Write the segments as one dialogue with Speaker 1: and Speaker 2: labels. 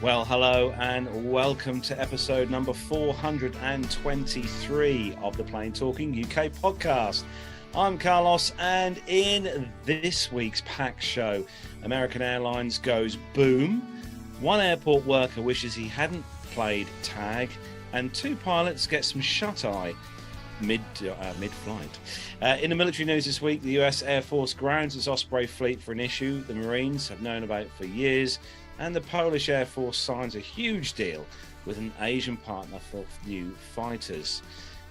Speaker 1: Well, hello and welcome to episode number 423 of the Plane Talking UK podcast. I'm Carlos, and in this week's pack show, American Airlines goes boom, one airport worker wishes he hadn't played tag, and two pilots get some shut-eye mid-flight. In the military news this week, the US Air Force grounds its Osprey fleet for an issue the Marines have known about for years, and the Polish Air Force signs a huge deal with an Asian partner for new fighters.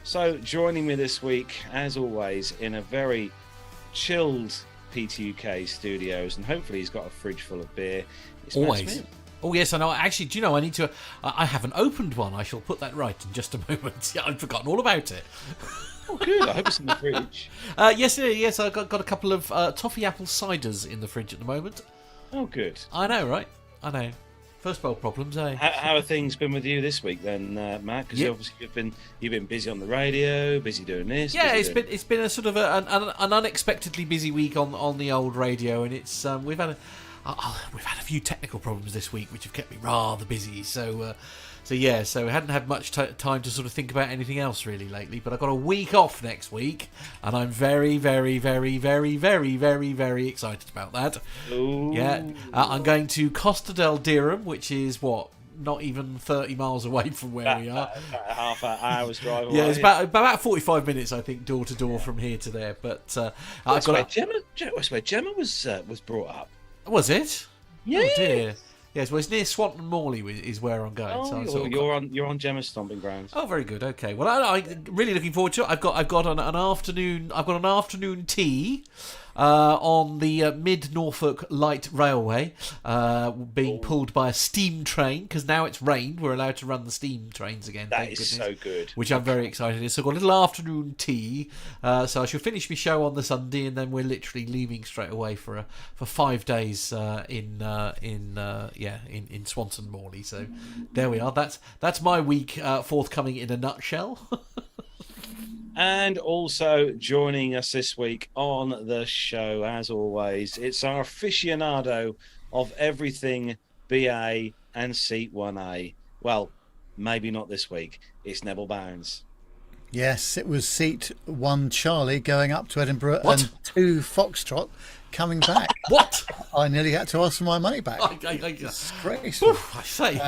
Speaker 1: So joining me this week, as always, in a very chilled PTUK studios, and hopefully he's got a fridge full of beer, it's Matt Smith.
Speaker 2: Oh, yes, I know. Actually, do you know, I haven't opened one. I shall put that right in just a moment. Yeah, I'd forgotten all about it.
Speaker 1: Oh, good. I hope it's in the fridge.
Speaker 2: Yes, I've got a couple of toffee apple ciders in the fridge at the moment.
Speaker 1: Oh, good.
Speaker 2: I know, right? I know. First world problems, eh?
Speaker 1: How have things been with you this week then, Matt? Because obviously you've been busy on the radio, busy doing this.
Speaker 2: Yeah, it's been a sort of an unexpectedly busy week on the old radio, and it's we've had a few technical problems this week which have kept me rather busy. So we hadn't had much time to sort of think about anything else really lately. But I've got a week off next week, and I'm very, very, very, very, very, very, very excited about that.
Speaker 1: Ooh.
Speaker 2: Yeah, I'm going to Costa del Dirham, which is not even 30 miles away from where we are.
Speaker 1: About half an hour's drive away.
Speaker 2: Yeah, it's about 45 minutes, I think, door to door from here to there. But
Speaker 1: that's where Gemma was brought up.
Speaker 2: Was it?
Speaker 1: Yeah.
Speaker 2: Oh dear. Yes, well, it's near Swanton Morley is where I'm going.
Speaker 1: Oh,
Speaker 2: so
Speaker 1: you're on Gemma's stomping grounds.
Speaker 2: Oh, very good. Okay. Well, I'm really looking forward to it. I've got an afternoon. I've got an afternoon tea on the Mid Norfolk Light Railway, being pulled by a steam train, because now it's rained. We're allowed to run the steam trains again.
Speaker 1: That is so good.
Speaker 2: Which I'm very excited in. So I've got a little afternoon tea. So I shall finish my show on the Sunday, and then we're literally leaving straight away for 5 days in Swanton Morley. So there we are. That's my week forthcoming in a nutshell.
Speaker 1: And also joining us this week on the show, as always, it's our aficionado of everything BA and Seat 1A. Well, maybe not this week. It's Neville Bounds.
Speaker 3: Yes, it was Seat 1 Charlie going up to Edinburgh.
Speaker 2: What?
Speaker 3: And 2 Foxtrot coming back.
Speaker 2: What?
Speaker 3: I nearly had to ask for my money back. Disgraceful.
Speaker 2: I say.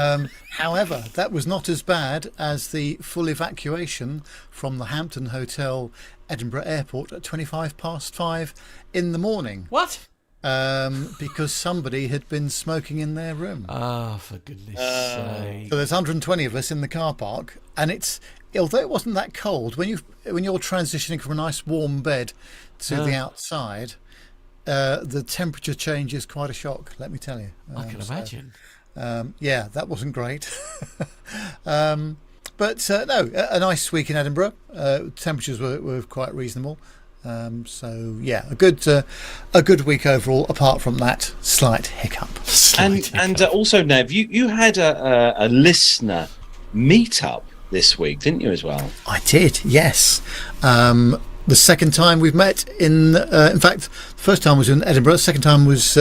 Speaker 3: However, that was not as bad as the full evacuation from the Hampton Hotel, Edinburgh Airport at 5:25 in the morning.
Speaker 2: What?
Speaker 3: Because somebody had been smoking in their room.
Speaker 2: Ah, for goodness sake.
Speaker 3: So there's 120 of us in the car park, and although it wasn't that cold, when you're transitioning from a nice warm bed to the outside, the temperature change is quite a shock, let me tell you.
Speaker 2: I can imagine.
Speaker 3: Yeah, that wasn't great. But no, a nice week in Edinburgh. Temperatures were quite reasonable. So yeah, a good week overall, apart from that slight hiccup.
Speaker 1: And also, Nev, you had a listener meetup this week, didn't you, as well?
Speaker 3: I did, yes. The second time we've met in fact, the first time was in Edinburgh. The second time was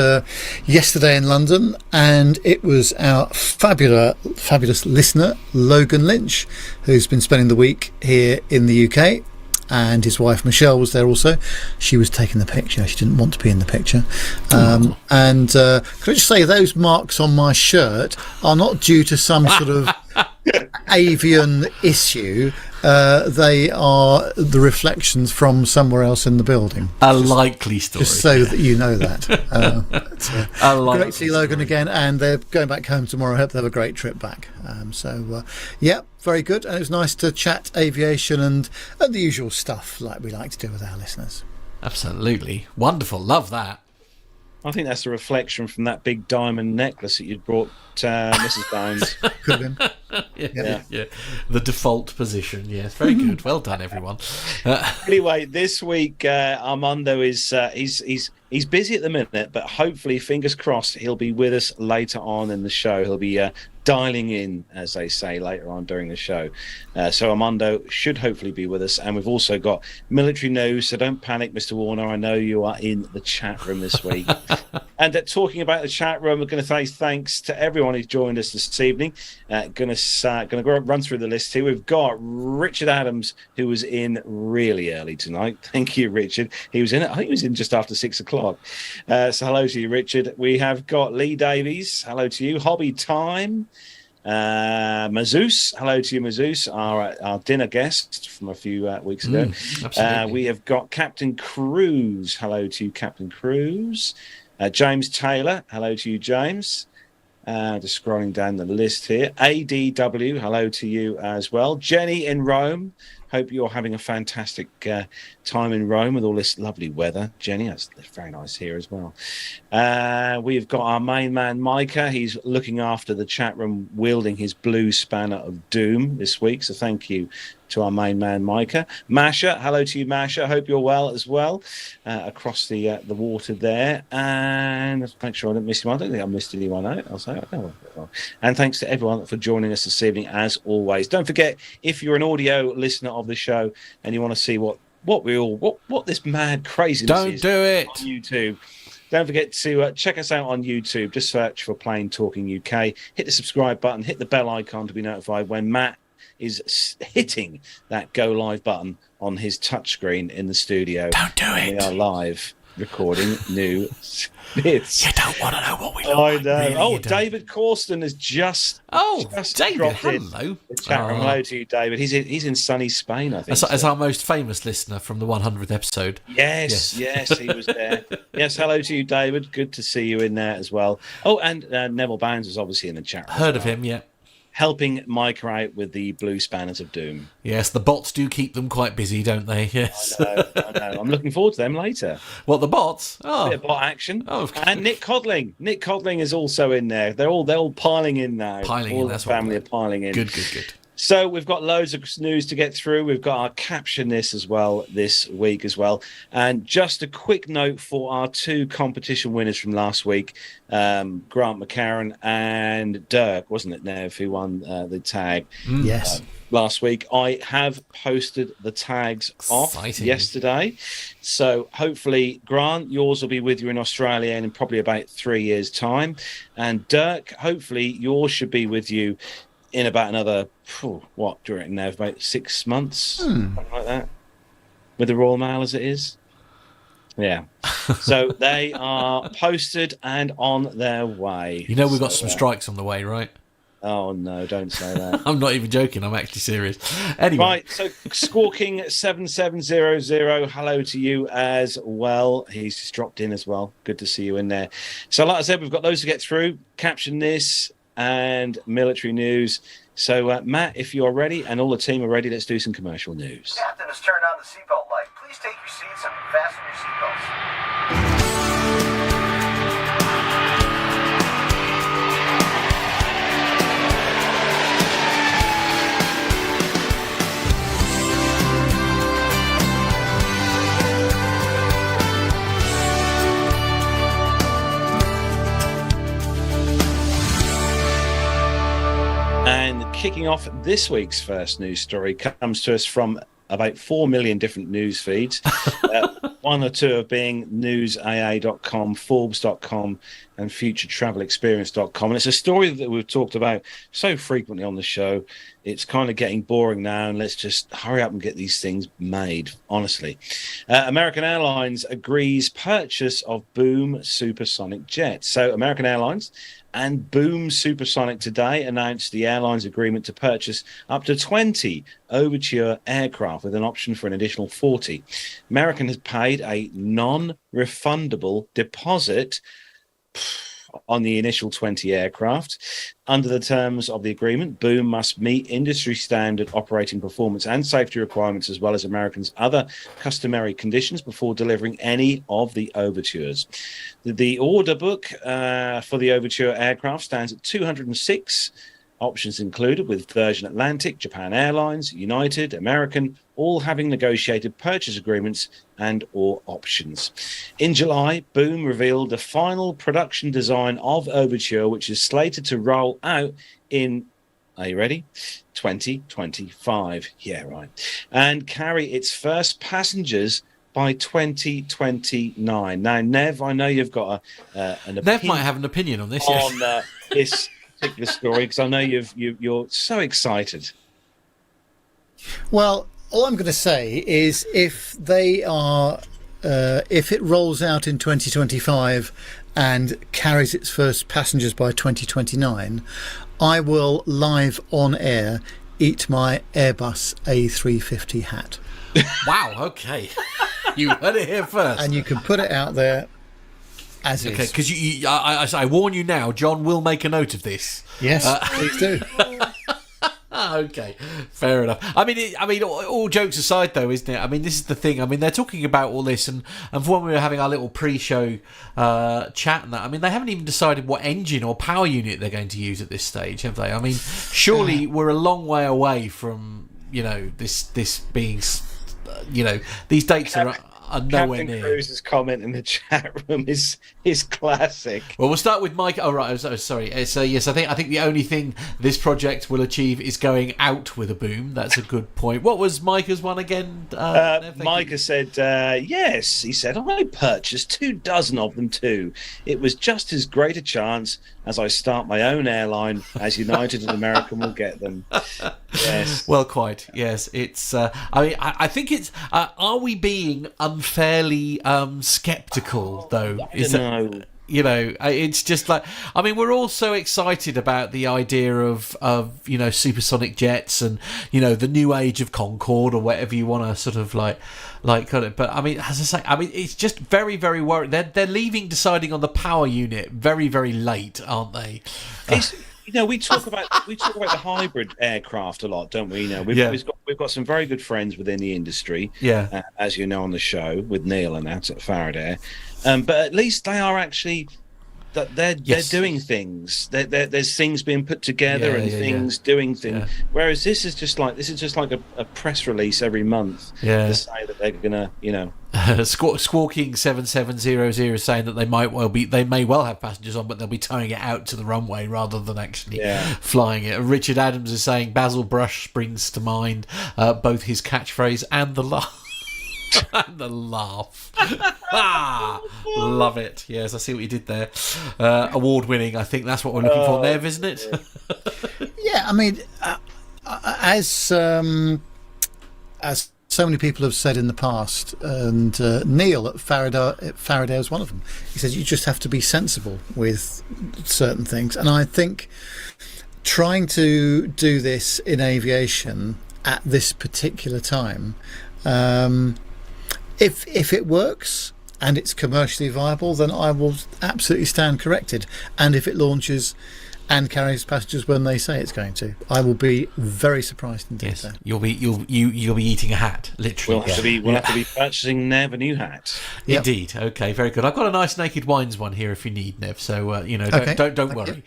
Speaker 3: yesterday in London, and it was our fabulous listener, Logan Lynch, who's been spending the week here in the UK. And his wife Michelle was there also. She was taking the picture. She didn't want to be in the picture. And could I just say, those marks on my shirt are not due to some sort of avian issue. They are the reflections from somewhere else in the building.
Speaker 2: Likely story.
Speaker 3: Just so that you know that. Great to see Logan again, and they're going back home tomorrow. I hope they have a great trip back. Yeah, very good. And it was nice to chat aviation and the usual stuff like we like to do with our listeners.
Speaker 2: Absolutely. Wonderful. Love that.
Speaker 1: I think that's a reflection from that big diamond necklace that you'd brought Mrs. Bounds.
Speaker 3: Could have been.
Speaker 2: Yeah. The default position. Yes, very good. Well done, everyone.
Speaker 1: Anyway, this week Armando is he's busy at the minute, but hopefully, fingers crossed, he'll be with us later on in the show. He'll be dialing in, as they say, later on during the show. So Armando should hopefully be with us, and we've also got military news. So don't panic, Mr. Warner. I know you are in the chat room this week. And talking about the chat room, we're going to say thanks to everyone who's joined us this evening. Going to run through the list here. We've got Richard Adams, who was in really early tonight. Thank you, Richard. He was in. I think he was in just after 6 o'clock. So hello to you, Richard. We have got Lee Davies. Hello to you. Hobby Time. Mazouz, hello to you, Mazouz, our dinner guest from a few weeks ago. We have got Captain Cruz. Hello to you, Captain Cruz. James Taylor, hello to you, James. Just scrolling down the list here. ADW, hello to you as well. Jenny in Rome. Hope you're having a fantastic time in Rome with all this lovely weather. Jenny, that's very nice here as well. We've got our main man, Micah. He's looking after the chat room, wielding his blue spanner of doom this week. So thank you to our main man, Micah. Masha, hello to you, Masha. Hope you're well as well across the water there. And let's make sure I don't miss anyone. I don't think I missed anyone out. I'll say, and thanks to everyone for joining us this evening, as always. Don't forget, if you're an audio listener of the show and you want to see what this mad craziness is,
Speaker 2: do it
Speaker 1: on YouTube. Don't forget to check us out on YouTube. Just search for Plain Talking UK. Hit the subscribe button. Hit the bell icon to be notified when Matt is hitting that go live button on his touchscreen in the studio.
Speaker 2: Don't do it.
Speaker 1: We are live recording new bits.
Speaker 2: You don't want to know what we look
Speaker 1: I
Speaker 2: like.
Speaker 1: know.
Speaker 2: Really,
Speaker 1: David Corsten has just
Speaker 2: David,
Speaker 1: dropped
Speaker 2: hello.
Speaker 1: in the chat room. Hello to you, David. He's in sunny Spain, I think.
Speaker 2: As our most famous listener from the 100th episode.
Speaker 1: Yes, he was there. Yes, hello to you, David. Good to see you in there as well. Oh, and Neville Bounds is obviously in the chat room.
Speaker 2: Heard of him, yeah.
Speaker 1: Helping Micah out with the blue spanners of doom.
Speaker 2: Yes, the bots do keep them quite busy, don't they? Yes.
Speaker 1: I know. I'm looking forward to them later.
Speaker 2: What, the bots? Oh.
Speaker 1: A bit of bot action.
Speaker 2: Oh,
Speaker 1: and Nick Codling. Nick Codling is also in there. They're all piling in now. All the family are piling in.
Speaker 2: Good.
Speaker 1: So we've got loads of news to get through. We've got our caption this as well this week as well. And just a quick note for our two competition winners from last week, Grant McCarran and Dirk, wasn't it, Nev, who won the tag?
Speaker 3: Yes.
Speaker 1: Last week. I have posted the tags off yesterday. So hopefully, Grant, yours will be with you in Australia in probably about 3 years' time. And Dirk, hopefully yours should be with you in about another, what do you reckon now, about 6 months, something like that, with the Royal Mail as it is. Yeah. So they are posted and on their way.
Speaker 2: You know we've got some strikes on the way, right?
Speaker 1: Oh, no, don't say that.
Speaker 2: I'm not even joking. I'm actually serious. Anyway.
Speaker 1: Right, so Squawking7700, hello to you as well. He's just dropped in as well. Good to see you in there. So like I said, we've got those to get through. Caption this and military news. So, Matt, if you're ready and all the team are ready, let's do some commercial news.
Speaker 4: Captain has turned on the seatbelt light. Please take your seats and fasten your seatbelts.
Speaker 1: And kicking off this week's first news story comes to us from about 4 million different news feeds. One or two of being newsaa.com, forbes.com, and futuretravelexperience.com. And it's a story that we've talked about so frequently on the show. It's kind of getting boring now, and let's just hurry up and get these things made, honestly. American Airlines agrees purchase of Boom Supersonic jets. So American Airlines and Boom Supersonic today announced the airline's agreement to purchase up to 20 Overture aircraft with an option for an additional 40. American has paid a non-refundable deposit on the initial 20 aircraft. Under the terms of the agreement, Boom must meet industry standard operating performance and safety requirements, as well as American's other customary conditions before delivering any of the Overtures. The order book for the Overture aircraft stands at 206 Options included with Virgin Atlantic, Japan Airlines, United, American, all having negotiated purchase agreements and or options. In July, Boom revealed the final production design of Overture, which is slated to roll out in, are you ready? 2025. Yeah, right. And carry its first passengers by 2029. Now, Nev, I know you've got an opinion.
Speaker 2: Nev might have an opinion on this.
Speaker 1: On this particular story, because I know you're so excited.
Speaker 3: Well, all I'm going to say is if they are, if it rolls out in 2025 and carries its first passengers by 2029, I will live on air eat my Airbus A350 hat.
Speaker 2: Wow, okay. You heard it here first.
Speaker 3: And you can put it out there as
Speaker 2: okay,
Speaker 3: is.
Speaker 2: because I warn you now, John will make a note of this.
Speaker 3: Yes, please do.
Speaker 2: Okay, fair enough. I mean, all jokes aside, though, isn't it? I mean, this is the thing. I mean, they're talking about all this, and for when we were having our little pre-show chat and that, I mean, they haven't even decided what engine or power unit they're going to use at this stage, have they? I mean, surely we're a long way away from, this being, these dates are nowhere
Speaker 1: Captain
Speaker 2: near.
Speaker 1: Cruz's comment in the chat room is classic.
Speaker 2: Well, we'll start with Mike. Oh, right. Oh, sorry. So yes, I think the only thing this project will achieve is going out with a boom. That's a good point. What was Micah's one again?
Speaker 1: Micah said, yes. He said, I purchased 24 of them too. It was just as great a chance as I start my own airline, as United and American will get them. Yes.
Speaker 2: Well, quite. Yes. It's. I think it's. Are we being unfairly sceptical though?
Speaker 1: No.
Speaker 2: It's just like, I mean, we're all so excited about the idea of supersonic jets and the new age of Concorde or whatever you want to sort of like call it. But I mean, as I say, it's just very, very worried. They're leaving deciding on the power unit very, very late, aren't they?
Speaker 1: We talk about the hybrid aircraft a lot, don't we? We've got some very good friends within the industry.
Speaker 2: Yeah,
Speaker 1: as you know on the show with Neil and that at Faraday. But at least they are actually they're doing things. There's things being put together doing things.
Speaker 2: Yeah.
Speaker 1: Whereas this is just like a press release every month to say that they're gonna
Speaker 2: Squawking 7700 saying that they may well have passengers on, but they'll be towing it out to the runway rather than actually flying it. Richard Adams is saying Basil Brush brings to mind both his catchphrase and the laugh. And the laugh. Love it. Yes, I see what you did there. Award winning. I think that's what we're looking for, Nev, isn't it?
Speaker 3: Yeah, I mean, as so many people have said in the past, and Neil at Faraday was one of them. He says you just have to be sensible with certain things, and I think trying to do this in aviation at this particular time, if it works and it's commercially viable, then I will absolutely stand corrected. And if it launches and carries passengers when they say it's going to, I will be very surprised indeed.
Speaker 2: Yes, you'll be eating a hat, literally.
Speaker 1: We'll have to be purchasing Nev a new hat.
Speaker 2: Yep. Indeed. Okay, very good. I've got a nice Naked Wines one here if you need, Nev. So don't worry.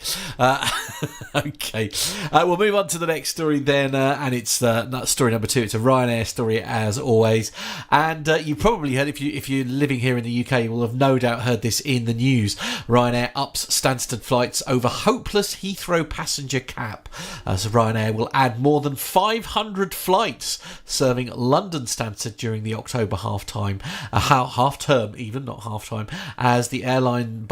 Speaker 2: Okay, we'll move on to the next story then, and it's story number 2. It's a Ryanair story as always, and you probably heard, if you're living here in the UK, you will have no doubt heard this in the news. Ryanair ups Stansted flights over hopeless Heathrow passenger cap. So Ryanair will add more than 500 flights serving London Stansted during the October half-term, even not half-time, as the airline's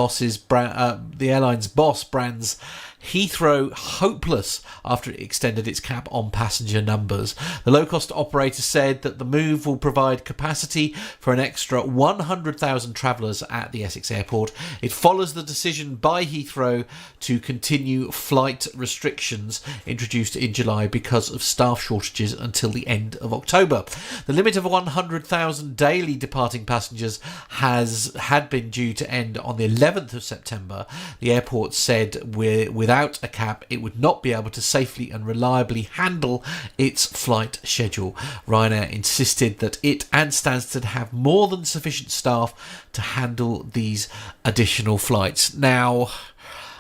Speaker 2: boss brands Heathrow hopeless after it extended its cap on passenger numbers. The low-cost operator said that the move will provide capacity for an extra 100,000 travellers at the Essex airport. It follows the decision by Heathrow to continue flight restrictions introduced in July because of staff shortages until the end of October. The limit of 100,000 daily departing passengers had been due to end on the 11th of September. The airport said without a cap, it would not be able to safely and reliably handle its flight schedule. Ryanair insisted that it and Stansted have more than sufficient staff to handle these additional flights. Now,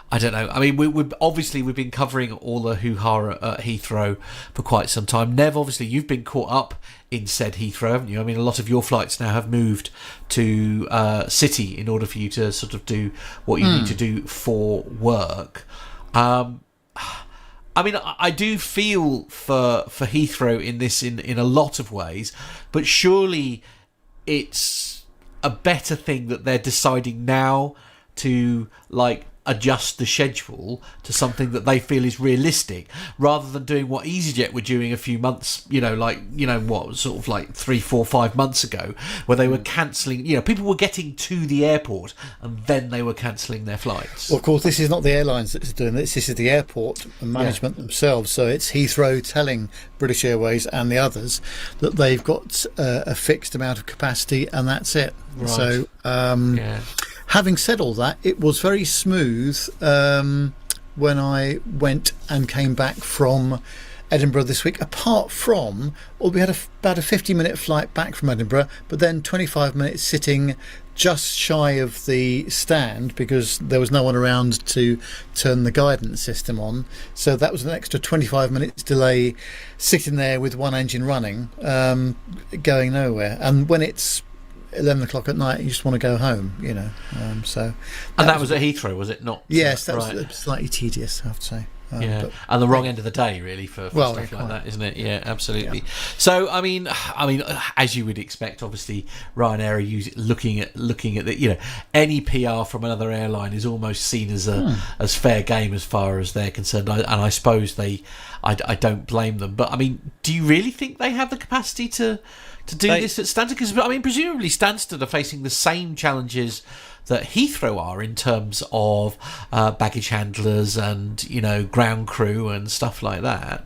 Speaker 2: I don't know. I mean, we've been covering all the hoo-ha at Heathrow for quite some time. Nev, obviously, you've been caught up in said Heathrow, haven't you? I mean, a lot of your flights now have moved to City in order for you to sort of do what you need to do for work. I mean, I do feel for Heathrow in this in a lot of ways, but surely it's a better thing that they're deciding now to adjust the schedule to something that they feel is realistic, rather than doing what EasyJet were doing a few months, sort of like 3, 4, 5 months ago, where they were cancelling, people were getting to the airport and then they were cancelling their flights.
Speaker 3: Well, of course, this is not the airlines that's doing this. This is the airport and management themselves. So it's Heathrow telling British Airways and the others that they've got a fixed amount of capacity and that's it.
Speaker 2: Right.
Speaker 3: So, having said all that, it was very smooth when I went and came back from Edinburgh this week, apart from, we had about a 50-minute flight back from Edinburgh, but then 25 minutes sitting just shy of the stand because there was no one around to turn the guidance system on. So that was an extra 25 minutes delay sitting there with one engine running, going nowhere. And when it's 11 o'clock at night, you just want to go home, so
Speaker 2: that was at Heathrow, was it not?
Speaker 3: Yes, that was slightly tedious, I have to say.
Speaker 2: And the wrong end of the day, really, for stuff like that, isn't it? Yeah, absolutely. Yeah. So, I mean, as you would expect, obviously, Ryanair are looking at the, any PR from another airline is almost seen as fair game as far as they're concerned. And I suppose I don't blame them. But I mean, do you really think they have the capacity to do this at Stansted? Because I mean, presumably Stansted are facing the same challenges that Heathrow are in terms of baggage handlers and ground crew and stuff like that.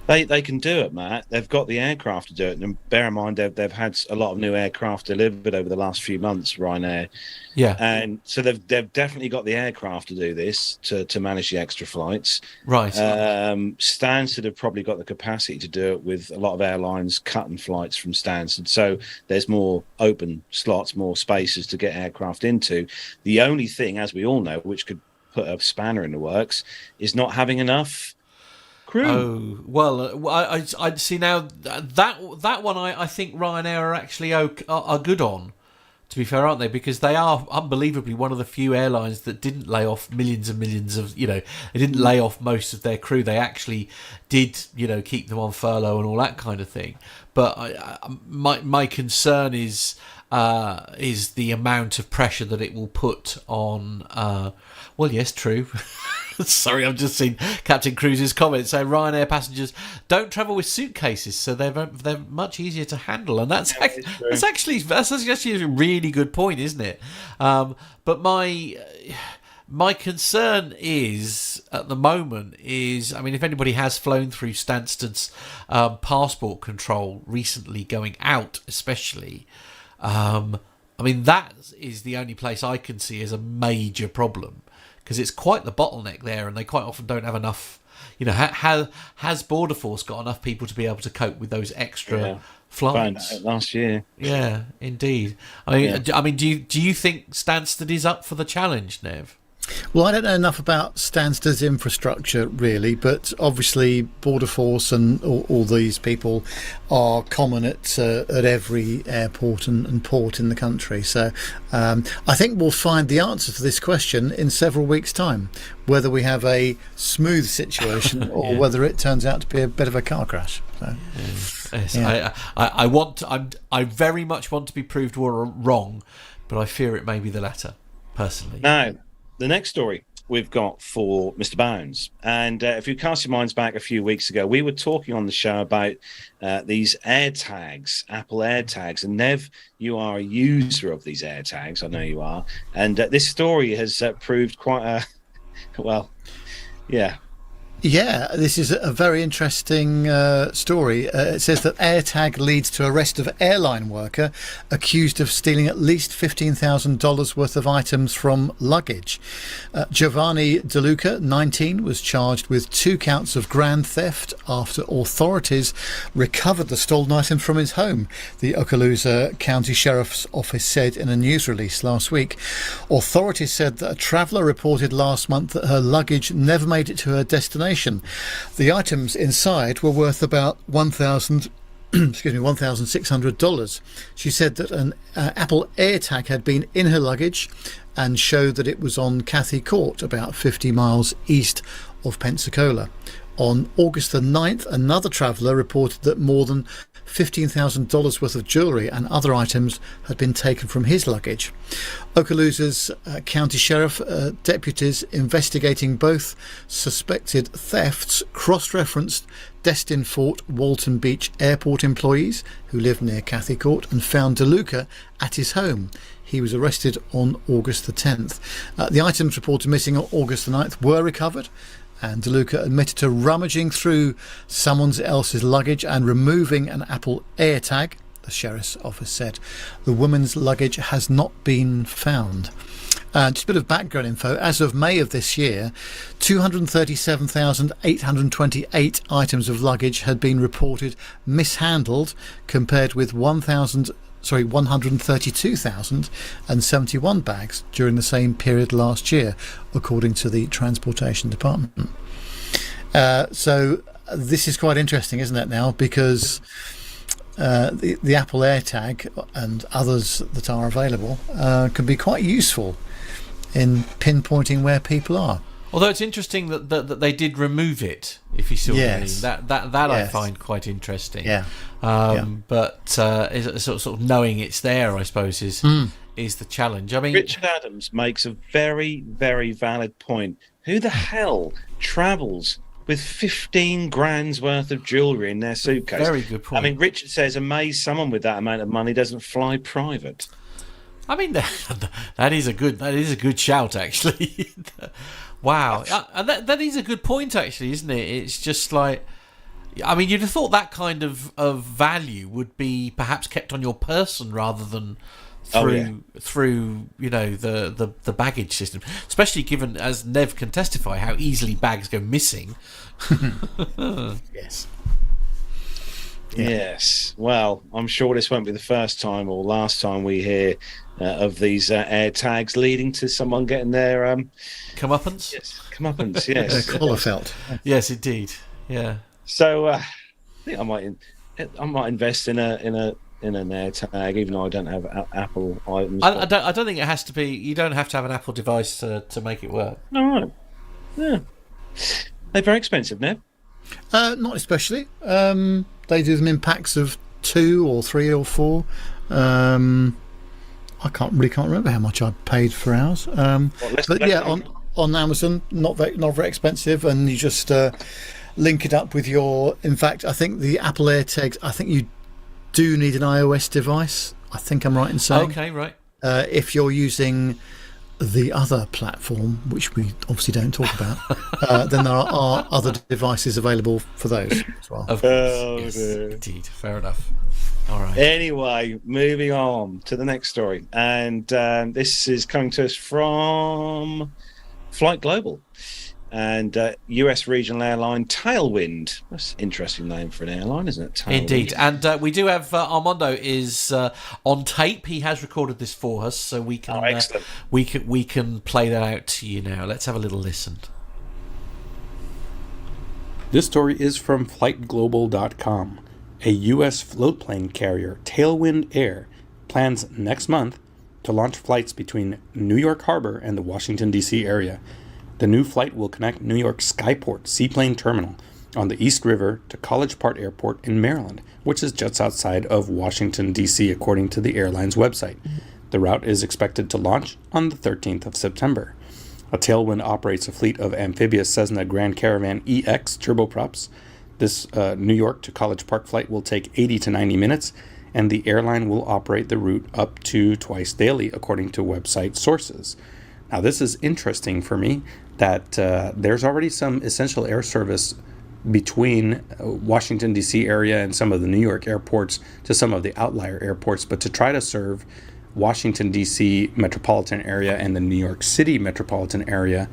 Speaker 1: They can do it, Matt. They've got the aircraft to do it. And bear in mind, they've had a lot of new aircraft delivered over the last few months, Ryanair.
Speaker 2: Yeah.
Speaker 1: And so they've definitely got the aircraft to do this, to manage the extra flights.
Speaker 2: Right.
Speaker 1: Stansted have probably got the capacity to do it with a lot of airlines cutting flights from Stansted. So there's more open slots, more spaces to get aircraft into. The only thing, as we all know, which could put a spanner in the works, is not having enough crew.
Speaker 2: Oh well, I see now that one. I think Ryanair are actually are good on. To be fair, aren't they? Because they are unbelievably one of the few airlines that didn't lay off millions and millions of they didn't lay off most of their crew. They actually did keep them on furlough and all that kind of thing. But my concern is the amount of pressure that it will put on. Well, yes, true. Sorry, I've just seen Captain Cruise's comment saying Ryanair passengers don't travel with suitcases, so they're much easier to handle, and that's actually a really good point, isn't it? But my concern is at the moment is, I mean, if anybody has flown through Stansted's passport control recently, going out especially, I mean that is the only place I can see as a major problem. Because it's quite the bottleneck there, and they quite often don't have enough. Has Border Force got enough people to be able to cope with those extra flights?
Speaker 1: Last year.
Speaker 2: Yeah, indeed. I mean, do you think Stansted is up for the challenge, Nev?
Speaker 3: Well, I don't know enough about Stansted's infrastructure really, but obviously Border Force and all these people are common at every airport and port in the country. So I think we'll find the answer to this question in several weeks' time, whether we have a smooth situation or whether it turns out to be a bit of a car crash. So,
Speaker 2: yes. I very much want to be proved wrong, but I fear it may be the latter, personally.
Speaker 1: No. The next story we've got for Mr. Bounds, and if you cast your minds back a few weeks ago, we were talking on the show about these AirTags, Apple AirTags, and Nev, you are a user of these AirTags, I know you are, and this story has proved quite a,
Speaker 3: Yeah, this is a very interesting story. It says that AirTag leads to arrest of airline worker accused of stealing at least $15,000 worth of items from luggage. Giovanni De Luca, 19, was charged with 2 counts of grand theft after authorities recovered the stolen item from his home, the Okaloosa County Sheriff's Office said in a news release last week. Authorities said that a traveller reported last month that her luggage never made it to her destination. The items inside were worth about $1,600. She said that an Apple AirTag had been in her luggage and showed that it was on Cathy Court, about 50 miles east of Pensacola. On August the 9th, another traveller reported that more than $15,000 worth of jewellery and other items had been taken from his luggage. Okaloosa's county sheriff deputies investigating both suspected thefts cross-referenced Destin Fort Walton Beach airport employees who lived near Cathy Court and found De Luca at his home. He was arrested on August the 10th. The items reported missing on August the 9th were recovered, and De Luca admitted to rummaging through someone else's luggage and removing an Apple AirTag, the sheriff's office said. The woman's luggage has not been found. Just a bit of background info. As of May of this year, 237,828 items of luggage had been reported mishandled, compared with 132,071 bags during the same period last year, according to the Transportation Department. So this is quite interesting, isn't it, now? Because the Apple AirTag and others that are available can be quite useful in pinpointing where people are.
Speaker 2: Although it's interesting that they did remove it, if you see what I mean. That I
Speaker 3: Yes.
Speaker 2: find quite interesting.
Speaker 3: Yeah.
Speaker 2: But sort of knowing it's there, I suppose, is the challenge. I mean,
Speaker 1: Richard Adams makes a very, very valid point. Who the hell travels with 15 grand's worth of jewellery in their suitcase?
Speaker 2: Very good point.
Speaker 1: I mean, Richard says, amaze someone with that amount of money doesn't fly private.
Speaker 2: I mean, that is a good shout, actually. Wow, and that is a good point, actually, isn't it? It's just like, I mean, you'd have thought that kind of value would be perhaps kept on your person rather than through the baggage system, especially given, as Nev can testify, how easily bags go missing.
Speaker 3: Yes.
Speaker 1: Yes. Well, I'm sure this won't be the first time or last time we hear of these AirTags leading to someone getting their
Speaker 2: Comeuppance?
Speaker 1: Yes, comeuppance. Yes,
Speaker 3: Collar felt.
Speaker 2: Yes, indeed. Yeah.
Speaker 1: So I think I might invest in an AirTag, even though I don't have Apple items.
Speaker 2: I don't think it has to be. You don't have to have an Apple device to make it work.
Speaker 1: All right. Yeah. They're very expensive now.
Speaker 3: Not especially. They do them in packs of 2 or 3 or 4. I can't remember how much I paid for ours. On Amazon, not very expensive, and you just link it up with your. In fact, I think the Apple AirTags. I think you do need an iOS device. I think I'm right in saying.
Speaker 2: Okay, right.
Speaker 3: If you're using the other platform, which we obviously don't talk about, then there are other devices available for those as well.
Speaker 2: Of course, yes, indeed. Fair enough. All right.
Speaker 1: Anyway, moving on to the next story, and this is coming to us from Flight Global and US regional airline Tailwind. That's an interesting name for an airline, isn't it? Tailwind.
Speaker 2: Indeed. And we do have Armando is on tape. He has recorded this for us, so we can we can play that out to you now. Let's have a little listen.
Speaker 5: This story is from flightglobal.com. A U.S. floatplane carrier, Tailwind Air, plans next month to launch flights between New York Harbor and the Washington, D.C. area. The new flight will connect New York's Skyport Seaplane Terminal on the East River to College Park Airport in Maryland, which is just outside of Washington, D.C., according to the airline's website. The route is expected to launch on the 13th of September. A Tailwind operates a fleet of amphibious Cessna Grand Caravan EX turboprops. This New York to College Park flight will take 80 to 90 minutes, and the airline will operate the route up to twice daily, according to website sources. Now, this is interesting for me. that there's already some essential air service between Washington, D.C. area and some of the New York airports to some of the outlier airports. But to try to serve Washington, D.C. metropolitan area and the New York City metropolitan area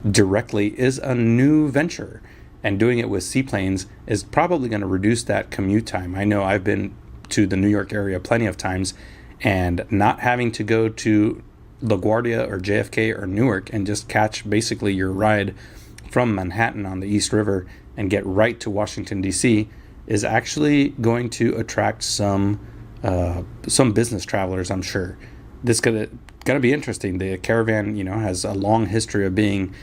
Speaker 5: directly is a new venture. And doing it with seaplanes is probably going to reduce that commute time. I know I've been to the New York area plenty of times, and not having to go to LaGuardia or JFK or Newark and just catch basically your ride from Manhattan on the East River and get right to Washington, D.C. is actually going to attract some business travelers, I'm sure. This is gonna be interesting. The Caravan, has a long history of being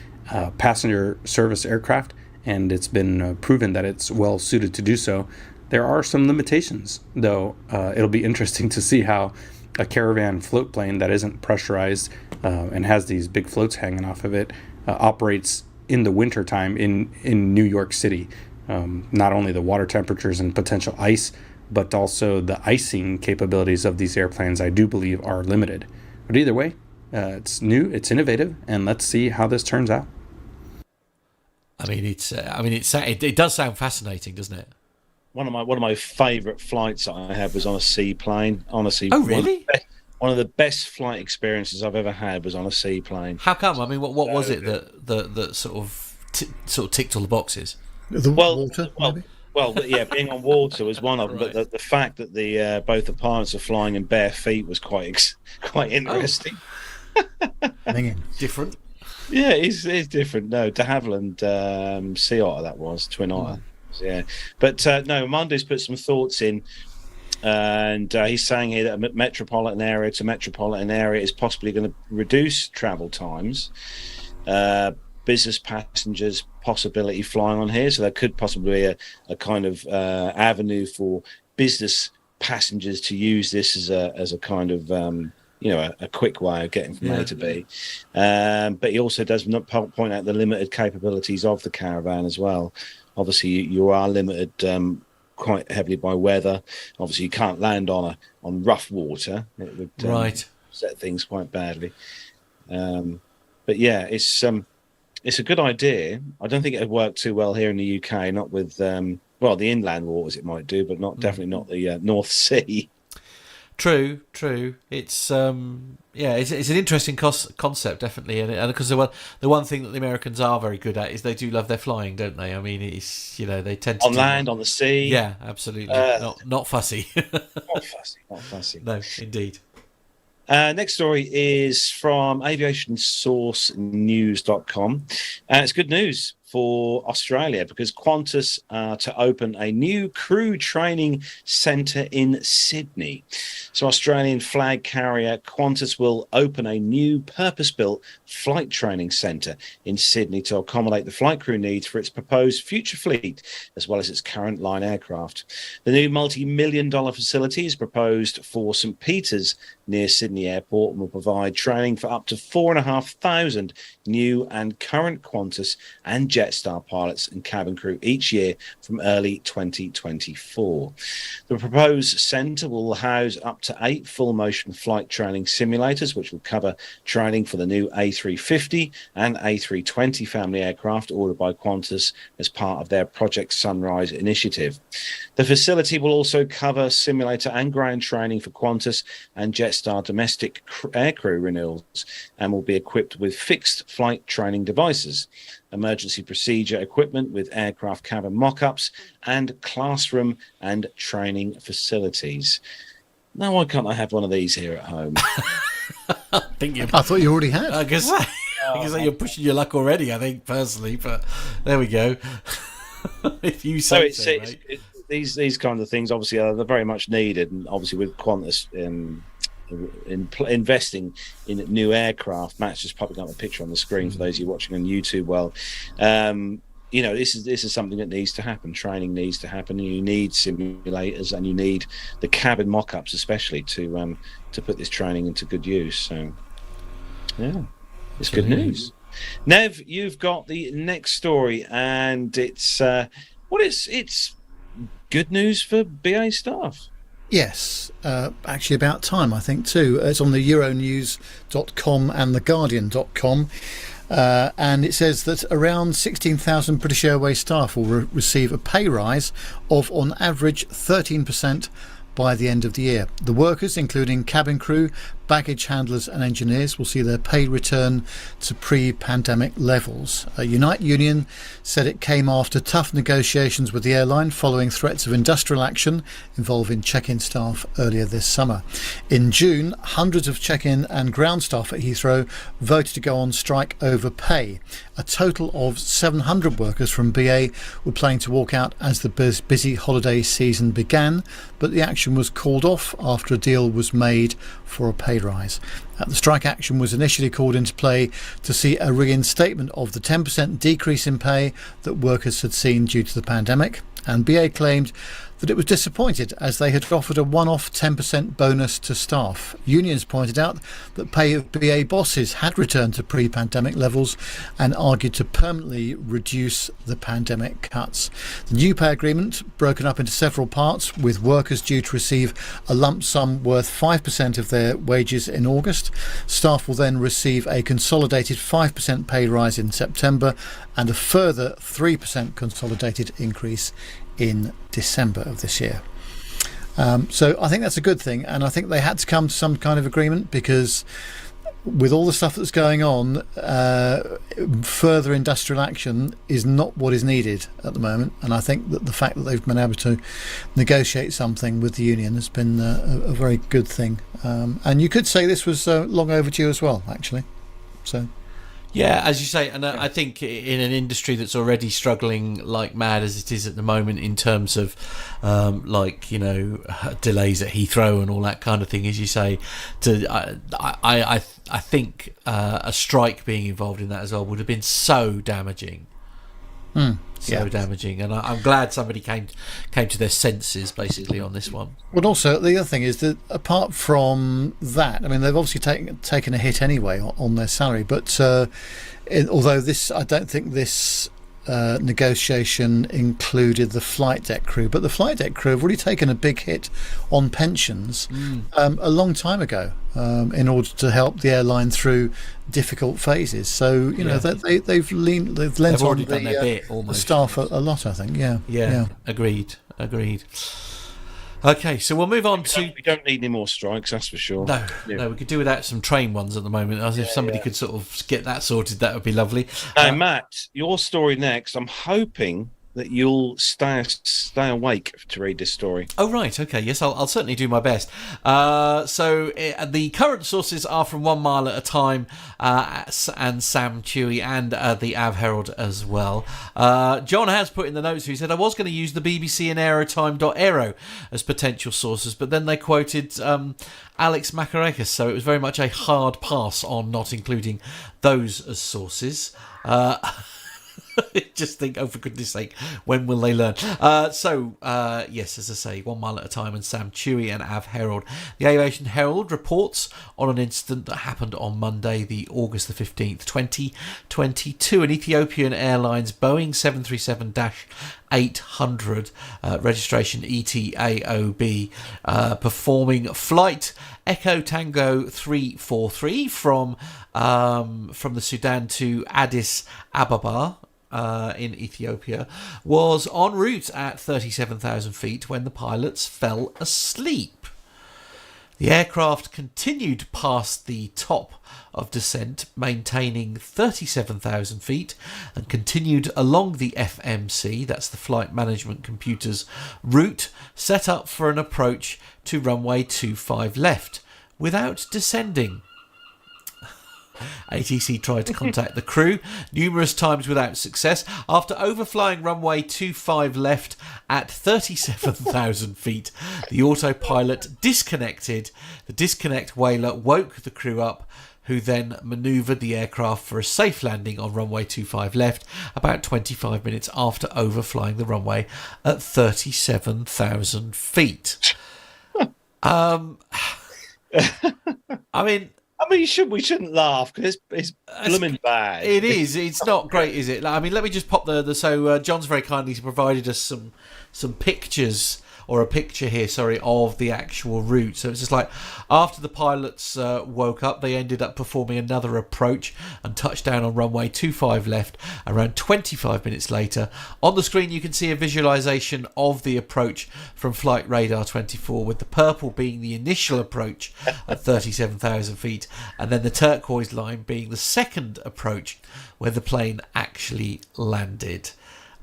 Speaker 5: passenger service aircraft, and it's been proven that it's well suited to do so. There are some limitations, though. It'll be interesting to see how a Caravan float plane that isn't pressurized and has these big floats hanging off of it operates in the wintertime in New York City. Not only the water temperatures and potential ice, but also the icing capabilities of these airplanes, I do believe, are limited. But either way, it's new, it's innovative, and let's see how this turns out.
Speaker 2: It does sound fascinating, doesn't it?
Speaker 1: One of my favourite flights I had was on a seaplane. Honestly,
Speaker 2: oh really?
Speaker 1: One of the best flight experiences I've ever had was on a seaplane.
Speaker 2: How come? I mean, what was it that sort of ticked all the boxes?
Speaker 3: Water, maybe?
Speaker 1: Well, yeah, being on water was one of them,
Speaker 2: Right.
Speaker 1: but the fact that both the pilots are flying in bare feet was quite interesting.
Speaker 2: Different.
Speaker 1: Yeah, it's different. No, de Havilland Sea Otter, that was Twin Otter. Yeah, but no, Mondo's put some thoughts in, and he's saying here that metropolitan area to metropolitan area is possibly going to reduce travel times. Business passengers possibility flying on here, so there could possibly be a kind of avenue for business passengers to use this as a kind of a quick way of getting from A to B. But he also does not point out the limited capabilities of the Caravan as well. Obviously, you are limited quite heavily by weather. Obviously, you can't land on rough water. It would set things quite badly. But yeah, it's a good idea. I don't think it would work too well here in the UK. Not with the inland waters it might do, but definitely not the North Sea.
Speaker 2: True. It's it's an interesting concept, definitely, and because the one thing that the Americans are very good at is they do love their flying, don't they? I mean, it's they tend to
Speaker 1: on land, on the sea.
Speaker 2: Yeah, absolutely. Not fussy.
Speaker 1: Not fussy.
Speaker 2: No, indeed.
Speaker 1: Next story is from aviationsourcenews.com, and it's good news for Australia because Qantas to open a new crew training centre in Sydney. So Australian flag carrier Qantas will open a new purpose-built flight training centre in Sydney to accommodate the flight crew needs for its proposed future fleet, as well as its current line aircraft. The new multi-million-dollar facility is proposed for St Peters near Sydney Airport and will provide training for up to 4,500 new and current Qantas and Jetstar pilots and cabin crew each year from early 2024. The proposed centre will house up to 8 full-motion flight training simulators, which will cover training for the new A350 and A320 family aircraft ordered by Qantas as part of their Project Sunrise initiative. The facility will also cover simulator and ground training for Qantas and Jetstar domestic aircrew renewals and will be equipped with fixed flight training devices, emergency procedure equipment with aircraft cabin mock-ups, and classroom and training facilities. Now, why can't I have one of these here at home?
Speaker 3: I thought you already had.
Speaker 2: I guess you're pushing your luck already, I think, personally, but there we go. If you say so, right?
Speaker 1: These kind of things, obviously, are very much needed, and obviously with Qantas investing in new aircraft. Matt's just popping up a picture on the screen for those of you watching on YouTube. Well, this is something that needs to happen. Training needs to happen. You need simulators, and you need the cabin mock-ups, especially to put this training into good use. So, yeah, it's good news. Nev, you've got the next story, and it's it's good news for BA staff.
Speaker 3: Yes, actually about time, I think, too. It's on the Euronews.com and theguardian.com. And it says that around 16,000 British Airways staff will receive a pay rise of, on average, 13% by the end of the year. The workers, including cabin crew, baggage handlers and engineers, will see their pay return to pre-pandemic levels. Unite Union said it came after tough negotiations with the airline following threats of industrial action involving check-in staff earlier this summer. In June, hundreds of check-in and ground staff at Heathrow voted to go on strike over pay. A total of 700 workers from BA were planning to walk out as the busy holiday season began, but the action was called off after a deal was made for a pay rise. The strike action was initially called into play to see a reinstatement of the 10% decrease in pay that workers had seen due to the pandemic, and BA claimed that it was disappointed as they had offered a one-off 10% bonus to staff. Unions pointed out that pay of BA bosses had returned to pre-pandemic levels and argued to permanently reduce the pandemic cuts. The new pay agreement, broken up into several parts, with workers due to receive a lump sum worth 5% of their wages in August. Staff will then receive a consolidated 5% pay rise in September and a further 3% consolidated increase in December of this year. So I think that's a good thing, and I think they had to come to some kind of agreement because with all the stuff that's going on, further industrial action is not what is needed at the moment, and I think that the fact that they've been able to negotiate something with the union has been a very good thing, and you could say this was long overdue as well, actually. So
Speaker 2: yeah, as you say, and I think in an industry that's already struggling like mad as it is at the moment in terms of delays at Heathrow and all that kind of thing, as you say, I think a strike being involved in that as well would have been so damaging. Damaging, and I'm glad somebody came to their senses basically on this one.
Speaker 3: Well, also the other thing is that apart from that, I mean, they've obviously taken a hit anyway on their salary, but although I don't think this negotiation included the flight deck crew, but the flight deck crew have already taken a big hit on pensions a long time ago in order to help the airline through difficult phases. So they've lent on the staff a lot, I think. Yeah.
Speaker 2: Agreed. Okay, so we'll move on to...
Speaker 1: We don't need any more strikes, that's for sure.
Speaker 2: No, we could do without some train ones at the moment. As if somebody could sort of get that sorted, that would be lovely.
Speaker 1: Now, Matt, your story next. I'm hoping that you'll stay awake to read this story.
Speaker 2: Oh, right. Okay. Yes, I'll certainly do my best. The current sources are from 1 Mile at a Time and Sam Chewy and the Av Herald as well. John has put in the notes, he said, I was going to use the BBC and Aerotime.aero as potential sources, but then they quoted Alex Makarakis, so it was very much a hard pass on not including those as sources. Just think, oh, for goodness sake, when will they learn? Yes, as I say, 1 Mile at a Time and Sam Chewy and Av Herald. The Aviation Herald reports on an incident that happened on Monday, the August the 15th, 2022. An Ethiopian Airlines Boeing 737-800, registration ETAOB, performing flight Echo Tango 343 from the Sudan to Addis Ababa in Ethiopia, was en route at 37,000 feet when the pilots fell asleep. The aircraft continued past the top of descent, maintaining 37,000 feet, and continued along the FMC, that's the Flight Management Computer's route, set up for an approach to runway 25 left, without descending. ATC tried to contact the crew numerous times without success. After overflying runway 25 left at 37,000 feet, the autopilot disconnected. The disconnect whaler woke the crew up, who then manoeuvred the aircraft for a safe landing on runway 25 left about 25 minutes after overflying the runway at 37,000 feet.
Speaker 1: we shouldn't laugh because it's blooming bad.
Speaker 2: It is. It's not great, is it? I mean, let me just pop so John's very kindly provided us some pictures or a picture here, sorry, of the actual route. So it's just like after the pilots woke up, they ended up performing another approach and touched down on runway 25 left around 25 minutes later. On the screen you can see a visualization of the approach from Flight Radar 24, with the purple being the initial approach at 37,000 feet, and then the turquoise line being the second approach where the plane actually landed.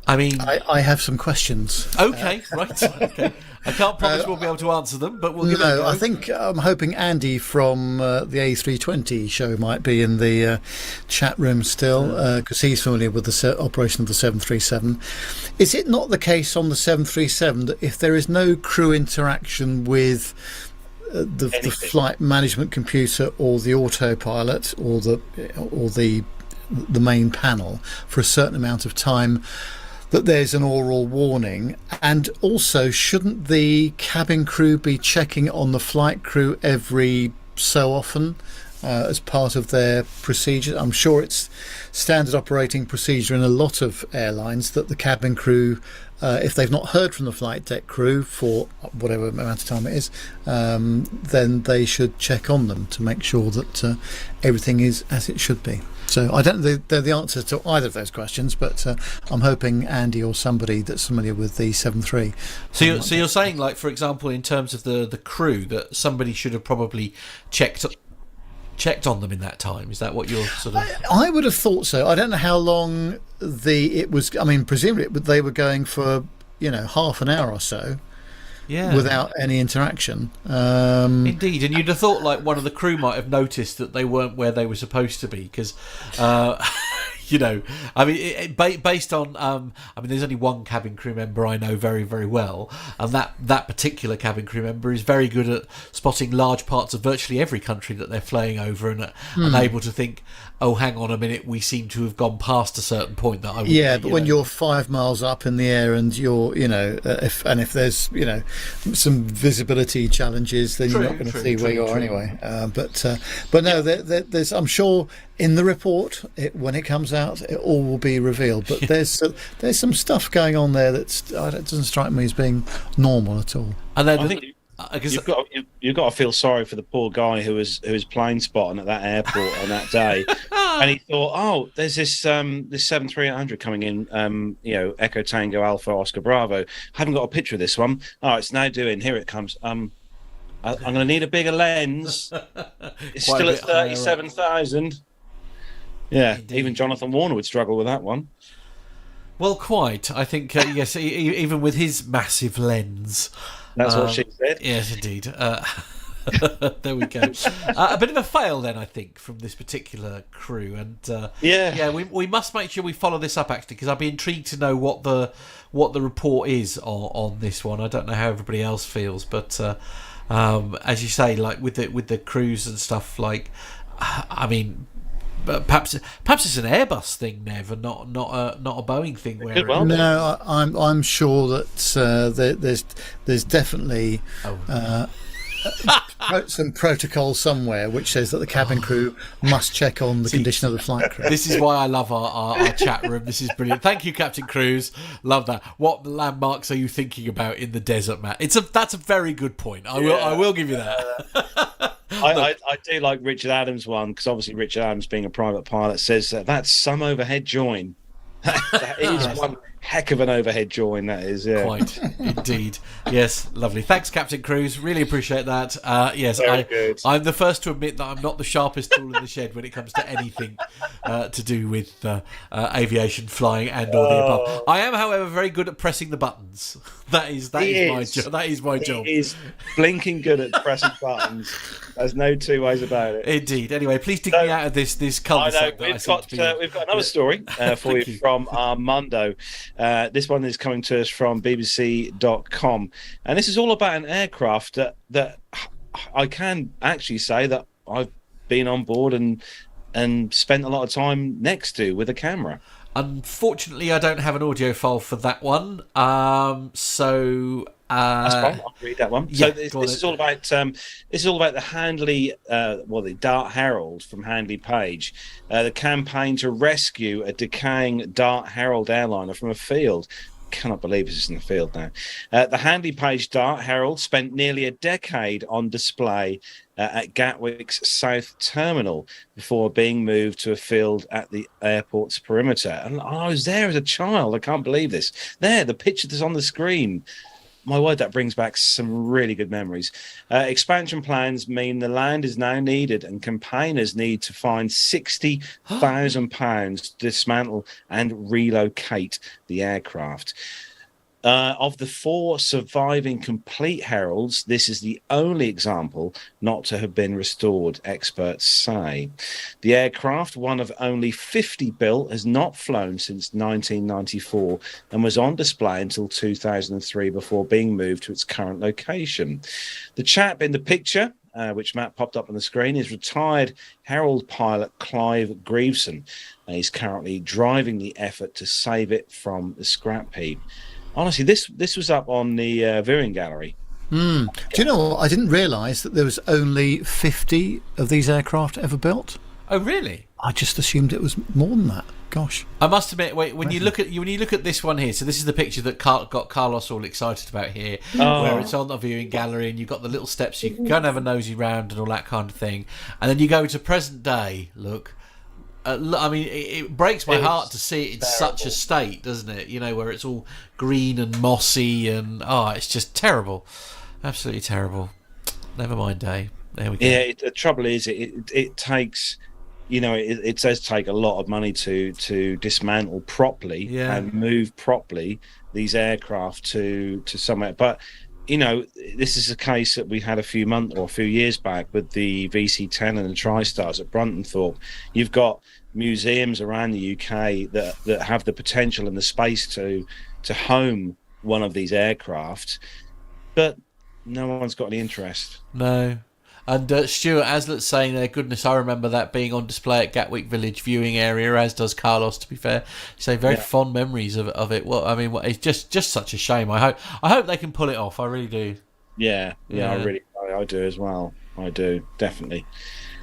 Speaker 2: I mean,
Speaker 3: I have some questions.
Speaker 2: Okay, right. Okay. I can't promise we'll be able to answer them, but we'll give it a go.
Speaker 3: I think I'm hoping Andy from the A320 show might be in the chat room still, because he's familiar with the operation of the 737. Is it not the case on the 737 that if there is no crew interaction with the flight management computer or the autopilot or the main panel for a certain amount of time, that there's an oral warning? And also, shouldn't the cabin crew be checking on the flight crew every so often as part of their procedure? I'm sure it's standard operating procedure in a lot of airlines that the cabin crew, if they've not heard from the flight deck crew for whatever amount of time it is, then they should check on them to make sure that everything is as it should be. So I don't know the answer to either of those questions, but I'm hoping Andy or somebody that's familiar with the 7.3.
Speaker 2: So you're saying, like, for example, in terms of the crew, that somebody should have probably checked on them in that time. Is that what you're sort of...
Speaker 3: I would have thought so. I don't know how long it was. I mean, presumably they were going for half an hour or so. Yeah. Without any interaction.
Speaker 2: Indeed, and you'd have thought like one of the crew might have noticed that they weren't where they were supposed to be, because I mean, based on I mean, there's only one cabin crew member I know very, very well, and that particular cabin crew member is very good at spotting large parts of virtually every country that they're flying over, and able to think, oh, hang on a minute, we seem to have gone past a certain point that I would...
Speaker 3: Yeah, but when you're 5 miles up in the air and you're, if there's, some visibility challenges, then you're not going to see where you are anyway. But no, there's, I'm sure in the report, when it comes out, it all will be revealed. But there's some stuff going on there that doesn't strike me as being normal at all.
Speaker 1: And then I think you've got to feel sorry for the poor guy who was plane spotting at that airport on that day, and he thought, oh, there's this 73800 coming in, Echo Tango Alpha Oscar Bravo. Haven't got a picture of this one. Oh, it's now doing. Here it comes. I'm going to need a bigger lens. It's still at 37,000. Yeah, indeed. Even Jonathan Warner would struggle with that one.
Speaker 2: Well, quite. I think yes, even with his massive lens.
Speaker 1: That's what she said.
Speaker 2: Yes, indeed. There we go. A bit of a fail then, I think, from this particular crew, and we must make sure we follow this up actually, because I'd be intrigued to know what the report is on this one. I don't know how everybody else feels, but as you say, like with the crews and stuff, like I mean. But perhaps it's an Airbus thing, Nev, and not a Boeing thing.
Speaker 3: No, I'm sure that there's definitely some protocol somewhere which says that the cabin crew must check on the condition of the flight crew.
Speaker 2: This is why I love our chat room. This is brilliant. Thank you, Captain Cruz. Love that. What landmarks are you thinking about in the desert, Matt? That's a very good point. I will give you that.
Speaker 1: I do like Richard Adams' one, because obviously Richard Adams, being a private pilot, says that's some overhead join. That is one heck of an overhead join, that is. Yeah.
Speaker 2: Quite, indeed. Yes, lovely. Thanks, Captain Cruz. Really appreciate that. Yes, I'm the first to admit that I'm not the sharpest tool in the shed when it comes to anything to do with aviation, flying, and all the above. I am, however, very good at pressing the buttons. That is my job.
Speaker 1: He is blinking good at pressing buttons. There's no two ways about it.
Speaker 2: Indeed. Anyway, please dig me out of this cul-de-sac.
Speaker 1: We've got another story for you from Armando. This one is coming to us from BBC.com, and this is all about an aircraft that I can actually say that I've been on board and spent a lot of time next to with a camera.
Speaker 2: Unfortunately, I don't have an audio file for that one, so
Speaker 1: that's fine. I'll read that one.
Speaker 2: Yeah,
Speaker 1: so this is all about the Handley, the Dart Herald from Handley Page, the campaign to rescue a decaying Dart Herald airliner from a field. cannot believe this is in the field now. The Handley Page Dart Herald spent nearly a decade on display at Gatwick's South Terminal before being moved to a field at the airport's perimeter. And I was there as a child. I can't believe this. There, the picture that's on the screen. My word, that brings back some really good memories. Expansion plans mean the land is now needed, and campaigners need to find £60,000 to dismantle and relocate the aircraft. Of the 4 surviving complete Heralds, this is the only example not to have been restored, experts say. The aircraft, one of only 50 built, has not flown since 1994 and was on display until 2003 before being moved to its current location. The chap in the picture, which Matt popped up on the screen, is retired Herald pilot Clive Grieveson. He's currently driving the effort to save it from the scrap heap. Honestly, this was up on the viewing gallery.
Speaker 3: Do you know what? I didn't realise that there was only 50 of these aircraft ever built.
Speaker 2: Oh, really?
Speaker 3: I just assumed it was more than that. Gosh.
Speaker 2: I must admit, when you look at this one here, so this is the picture that got Carlos all excited about here, where it's on the viewing gallery and you've got the little steps you can go and have a nosy round and all that kind of thing, and then you go to present day. Look. I mean, it breaks my heart to see it in such a state, doesn't it? You know, where it's all green and mossy and it's just terrible, absolutely terrible. Never mind, Dave. There we go.
Speaker 1: Yeah, the trouble is, it takes, it does take a lot of money to dismantle properly and move properly these aircraft to somewhere. But this is a case that we had a few years back with the VC-10 and the TriStars at Bruntonthorpe. You've got museums around the UK that have the potential and the space to home one of these aircraft, but no one's got any interest.
Speaker 2: No. And Stuart Aslet's saying there, goodness, I remember that being on display at Gatwick Village viewing area, as does Carlos, to be fair. So very fond memories of it. Well, I mean, it's just such a shame. I hope they can pull it off. I really do.
Speaker 1: Yeah. I do as well. I do, definitely.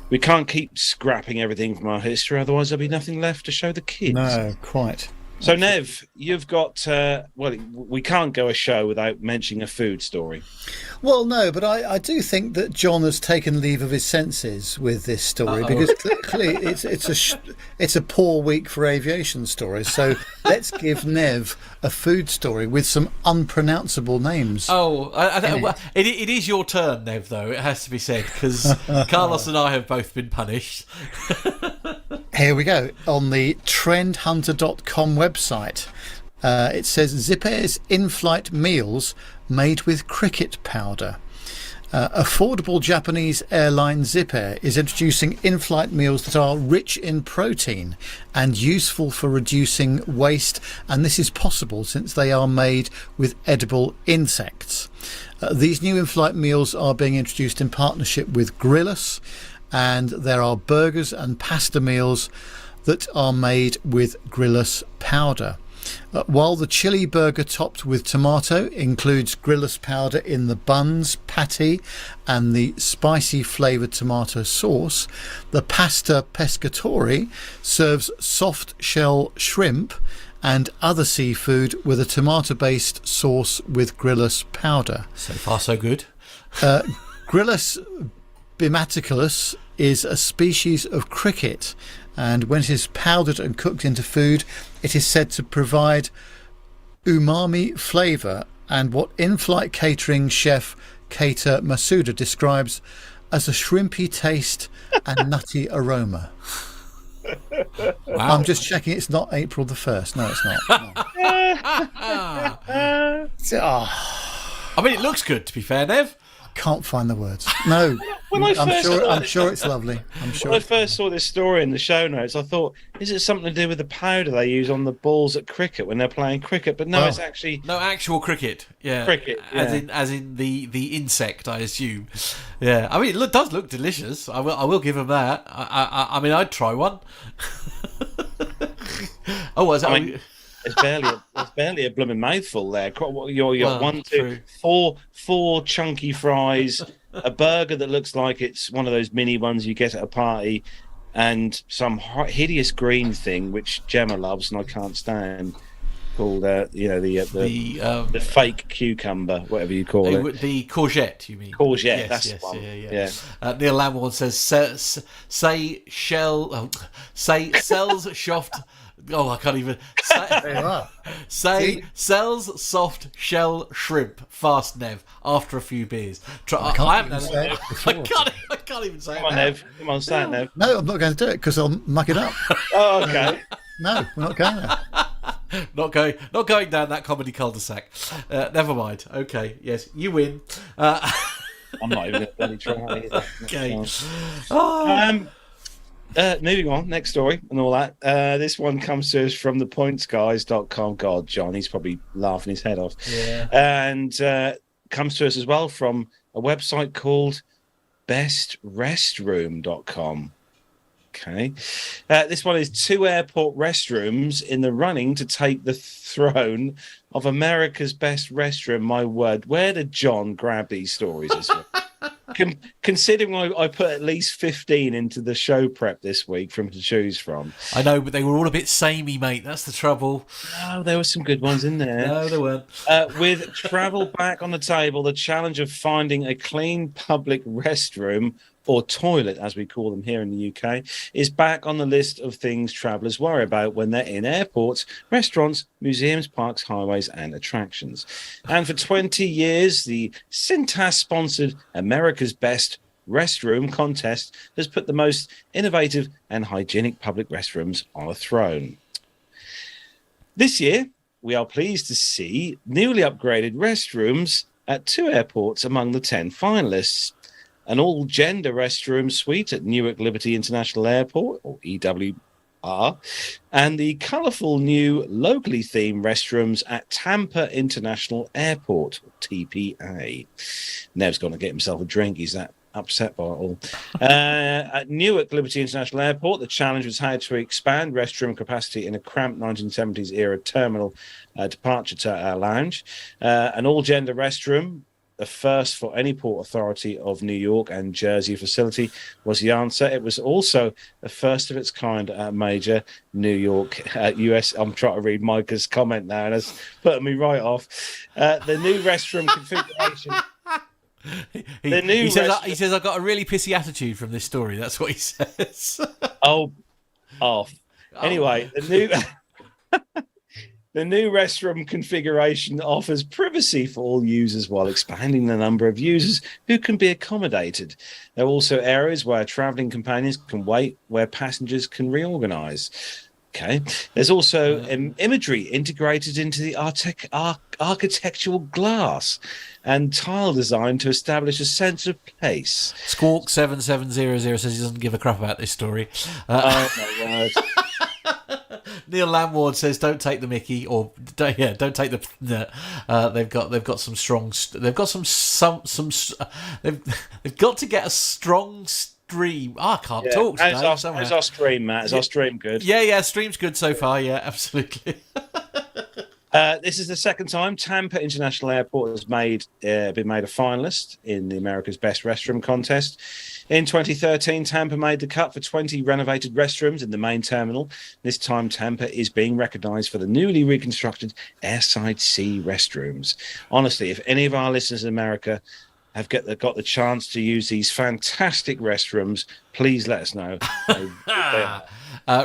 Speaker 1: We can't keep scrapping everything from our history, otherwise there'll be nothing left to show the kids.
Speaker 3: No, quite.
Speaker 1: So, Nev, you've got... we can't go a show without mentioning a food story.
Speaker 3: Well, no, but I do think that John has taken leave of his senses with this story because clearly it's a poor week for aviation stories. So let's give Nev a food story with some unpronounceable names.
Speaker 2: It is your turn, Nev, though, it has to be said, because Carlos and I have both been punished.
Speaker 3: Here we go. On the trendhunter.com website, it says Zipair's in-flight meals made with cricket powder. Affordable Japanese airline Zipair is introducing in-flight meals that are rich in protein and useful for reducing waste, and this is possible since they are made with edible insects. These new in-flight meals are being introduced in partnership with Grillus, and there are burgers and pasta meals that are made with Grillus powder. While the chili burger topped with tomato includes Grillus powder in the buns, patty and the spicy flavoured tomato sauce, the pasta pescatori serves soft shell shrimp and other seafood with a tomato-based sauce with Grillus powder.
Speaker 2: So far, so good.
Speaker 3: Grillus bimaticulus is a species of cricket, and when it is powdered and cooked into food, it is said to provide umami flavour and what in-flight catering chef Keita Masuda describes as a shrimpy taste and nutty aroma.
Speaker 2: Wow.
Speaker 3: I'm just checking it's not April the 1st. No, it's not.
Speaker 2: I mean, it looks good, to be fair, Nev.
Speaker 3: Can't find the words. No, I'm sure it's lovely.
Speaker 1: When I first saw this story in the show notes, I thought, is it something to do with the powder they use on the balls at cricket when they're playing cricket? But no, it's actually
Speaker 2: no actual cricket. Yeah,
Speaker 1: cricket. Yeah.
Speaker 2: As in the insect, I assume. Yeah, I mean, it does look delicious. I will give them that. I mean, I'd try one.
Speaker 1: It's barely a blooming mouthful there. You're 1, 2, 4 chunky fries, a burger that looks like it's one of those mini ones you get at a party, and some hideous green thing which Gemma loves and I can't stand. called? The fake cucumber, whatever you call it.
Speaker 2: The courgette, you mean?
Speaker 1: Courgette.
Speaker 2: Yes,
Speaker 1: That's
Speaker 2: yes,
Speaker 1: the one.
Speaker 2: yeah. Neil Lamborn says, say sells soft. Oh, I can't even say sells soft shell shrimp fast, Nev, after a few beers. I can't even say it.
Speaker 1: Come on, Nev. Come on, say it, Nev.
Speaker 3: No, I'm not going to do it because I'll muck it up.
Speaker 1: Oh, okay.
Speaker 3: No, we're not going there.
Speaker 2: Not going down that comedy cul-de-sac. Never mind. Okay, yes, you win.
Speaker 1: I'm not even going to bloody try either.
Speaker 2: Okay.
Speaker 1: Moving on, next story and all that. This one comes to us from thepointsguys.com. God, John, he's probably laughing his head off.
Speaker 2: Yeah.
Speaker 1: And comes to us as well from a website called bestrestroom.com. Okay. This one is 2 airport restrooms in the running to take the throne of America's best restroom. My word, where did John grab these stories this week? Considering I put at least 15 into the show prep this week to choose from.
Speaker 2: I know, but they were all a bit samey, mate. That's the trouble.
Speaker 1: Oh, there were some good ones in there.
Speaker 2: No, there weren't.
Speaker 1: With travel back on the table, the challenge of finding a clean public restroom, or toilet, as we call them here in the UK, is back on the list of things travellers worry about when they're in airports, restaurants, museums, parks, highways, and attractions. And for 20 years, the Cintas-sponsored America's Best Restroom contest has put the most innovative and hygienic public restrooms on a throne. This year, we are pleased to see newly upgraded restrooms at 2 airports among the 10 finalists. An all-gender restroom suite at Newark Liberty International Airport, or EWR, and the colourful new locally themed restrooms at Tampa International Airport, or TPA. Nev's going to get himself a drink. He's that upset by it all. At Newark Liberty International Airport, the challenge was how to expand restroom capacity in a cramped 1970s era terminal departure lounge. An all-gender restroom, the first for any Port Authority of New York and Jersey facility, was the answer. It was also the first of its kind at a major New York US. I'm trying to read Micah's comment now, and it's putting me right off. The new restroom configuration.
Speaker 2: He says, I've got a really pissy attitude from this story. That's what he says.
Speaker 1: Anyway, the new restroom configuration offers privacy for all users while expanding the number of users who can be accommodated. There are also areas where travelling companions can wait, where passengers can reorganise. Okay. There's also imagery integrated into the architectural glass and tile design to establish a sense of place.
Speaker 2: Squawk7700 says he doesn't give a crap about this story.
Speaker 1: Oh my word.
Speaker 2: Neil Lamward says, "Don't take the Mickey," or don't take the. They've got some strong. They've got they've got to get a strong stream. I can't talk today.
Speaker 1: How's our stream, Matt? Is our stream good?
Speaker 2: Yeah, stream's good so far. Yeah, absolutely.
Speaker 1: This is the second time Tampa International Airport has been made a finalist in the America's Best Restroom contest. In 2013, Tampa made the cut for 20 renovated restrooms in the main terminal. This time, Tampa is being recognised for the newly reconstructed airside sea restrooms. Honestly, if any of our listeners in America have got the chance to use these fantastic restrooms, please let us know.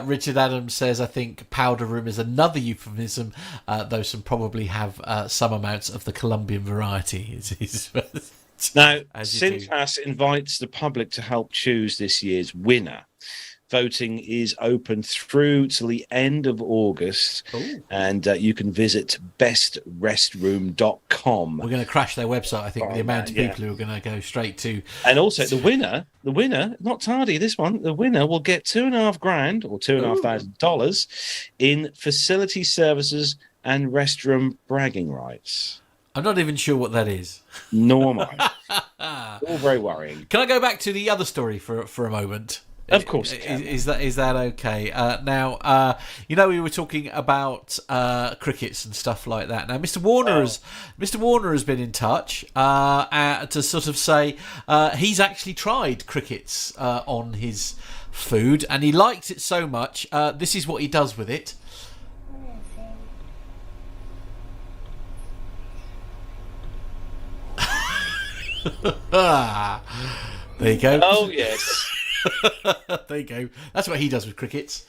Speaker 2: Richard Adams says, I think powder room is another euphemism, though some probably have some amounts of the Colombian variety.
Speaker 1: Now, Cintas invites the public to help choose this year's winner. Voting is open through to the end of August. Ooh. And you can visit bestrestroom.com.
Speaker 2: We're going to crash their website, I think, with the amount of people who are going to go straight to...
Speaker 1: And also the winner, not tardy, this one, the winner will get $2,500 or $2,500 in facility services and restroom bragging rights.
Speaker 2: I'm not even sure what that is.
Speaker 1: Nor am I. All very worrying.
Speaker 2: Can I go back to the other story for a moment?
Speaker 1: Of course.
Speaker 2: Is that okay? Now, we were talking about crickets and stuff like that. Now, Mr. Warner has been in touch to sort of say he's actually tried crickets on his food, and he liked it so much. This is what he does with it. There you go.
Speaker 1: Oh, yes.
Speaker 2: There you go. That's what he does with crickets.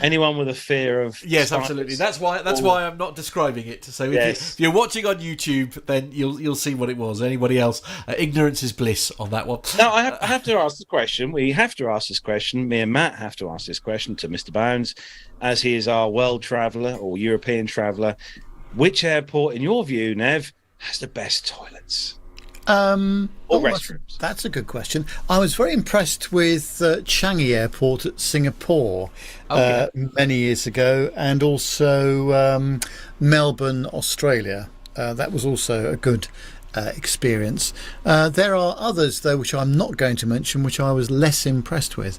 Speaker 1: Anyone with a fear of...
Speaker 2: Yes, absolutely. That's why I'm not describing it. So if you're watching on YouTube, then you'll see what it was. Anybody else? Ignorance is bliss on that one.
Speaker 1: Now, I have to ask the question. We have to ask this question. Me and Matt have to ask this question to Mr. Bounds, as he is our world traveller or European traveller. Which airport, in your view, Nev, has the best toilets? Or restrooms?
Speaker 3: That's a good question. I was very impressed with Changi Airport at Singapore many years ago, and also Melbourne, Australia. That was also a good experience. There are others, though, which I'm not going to mention, which I was less impressed with.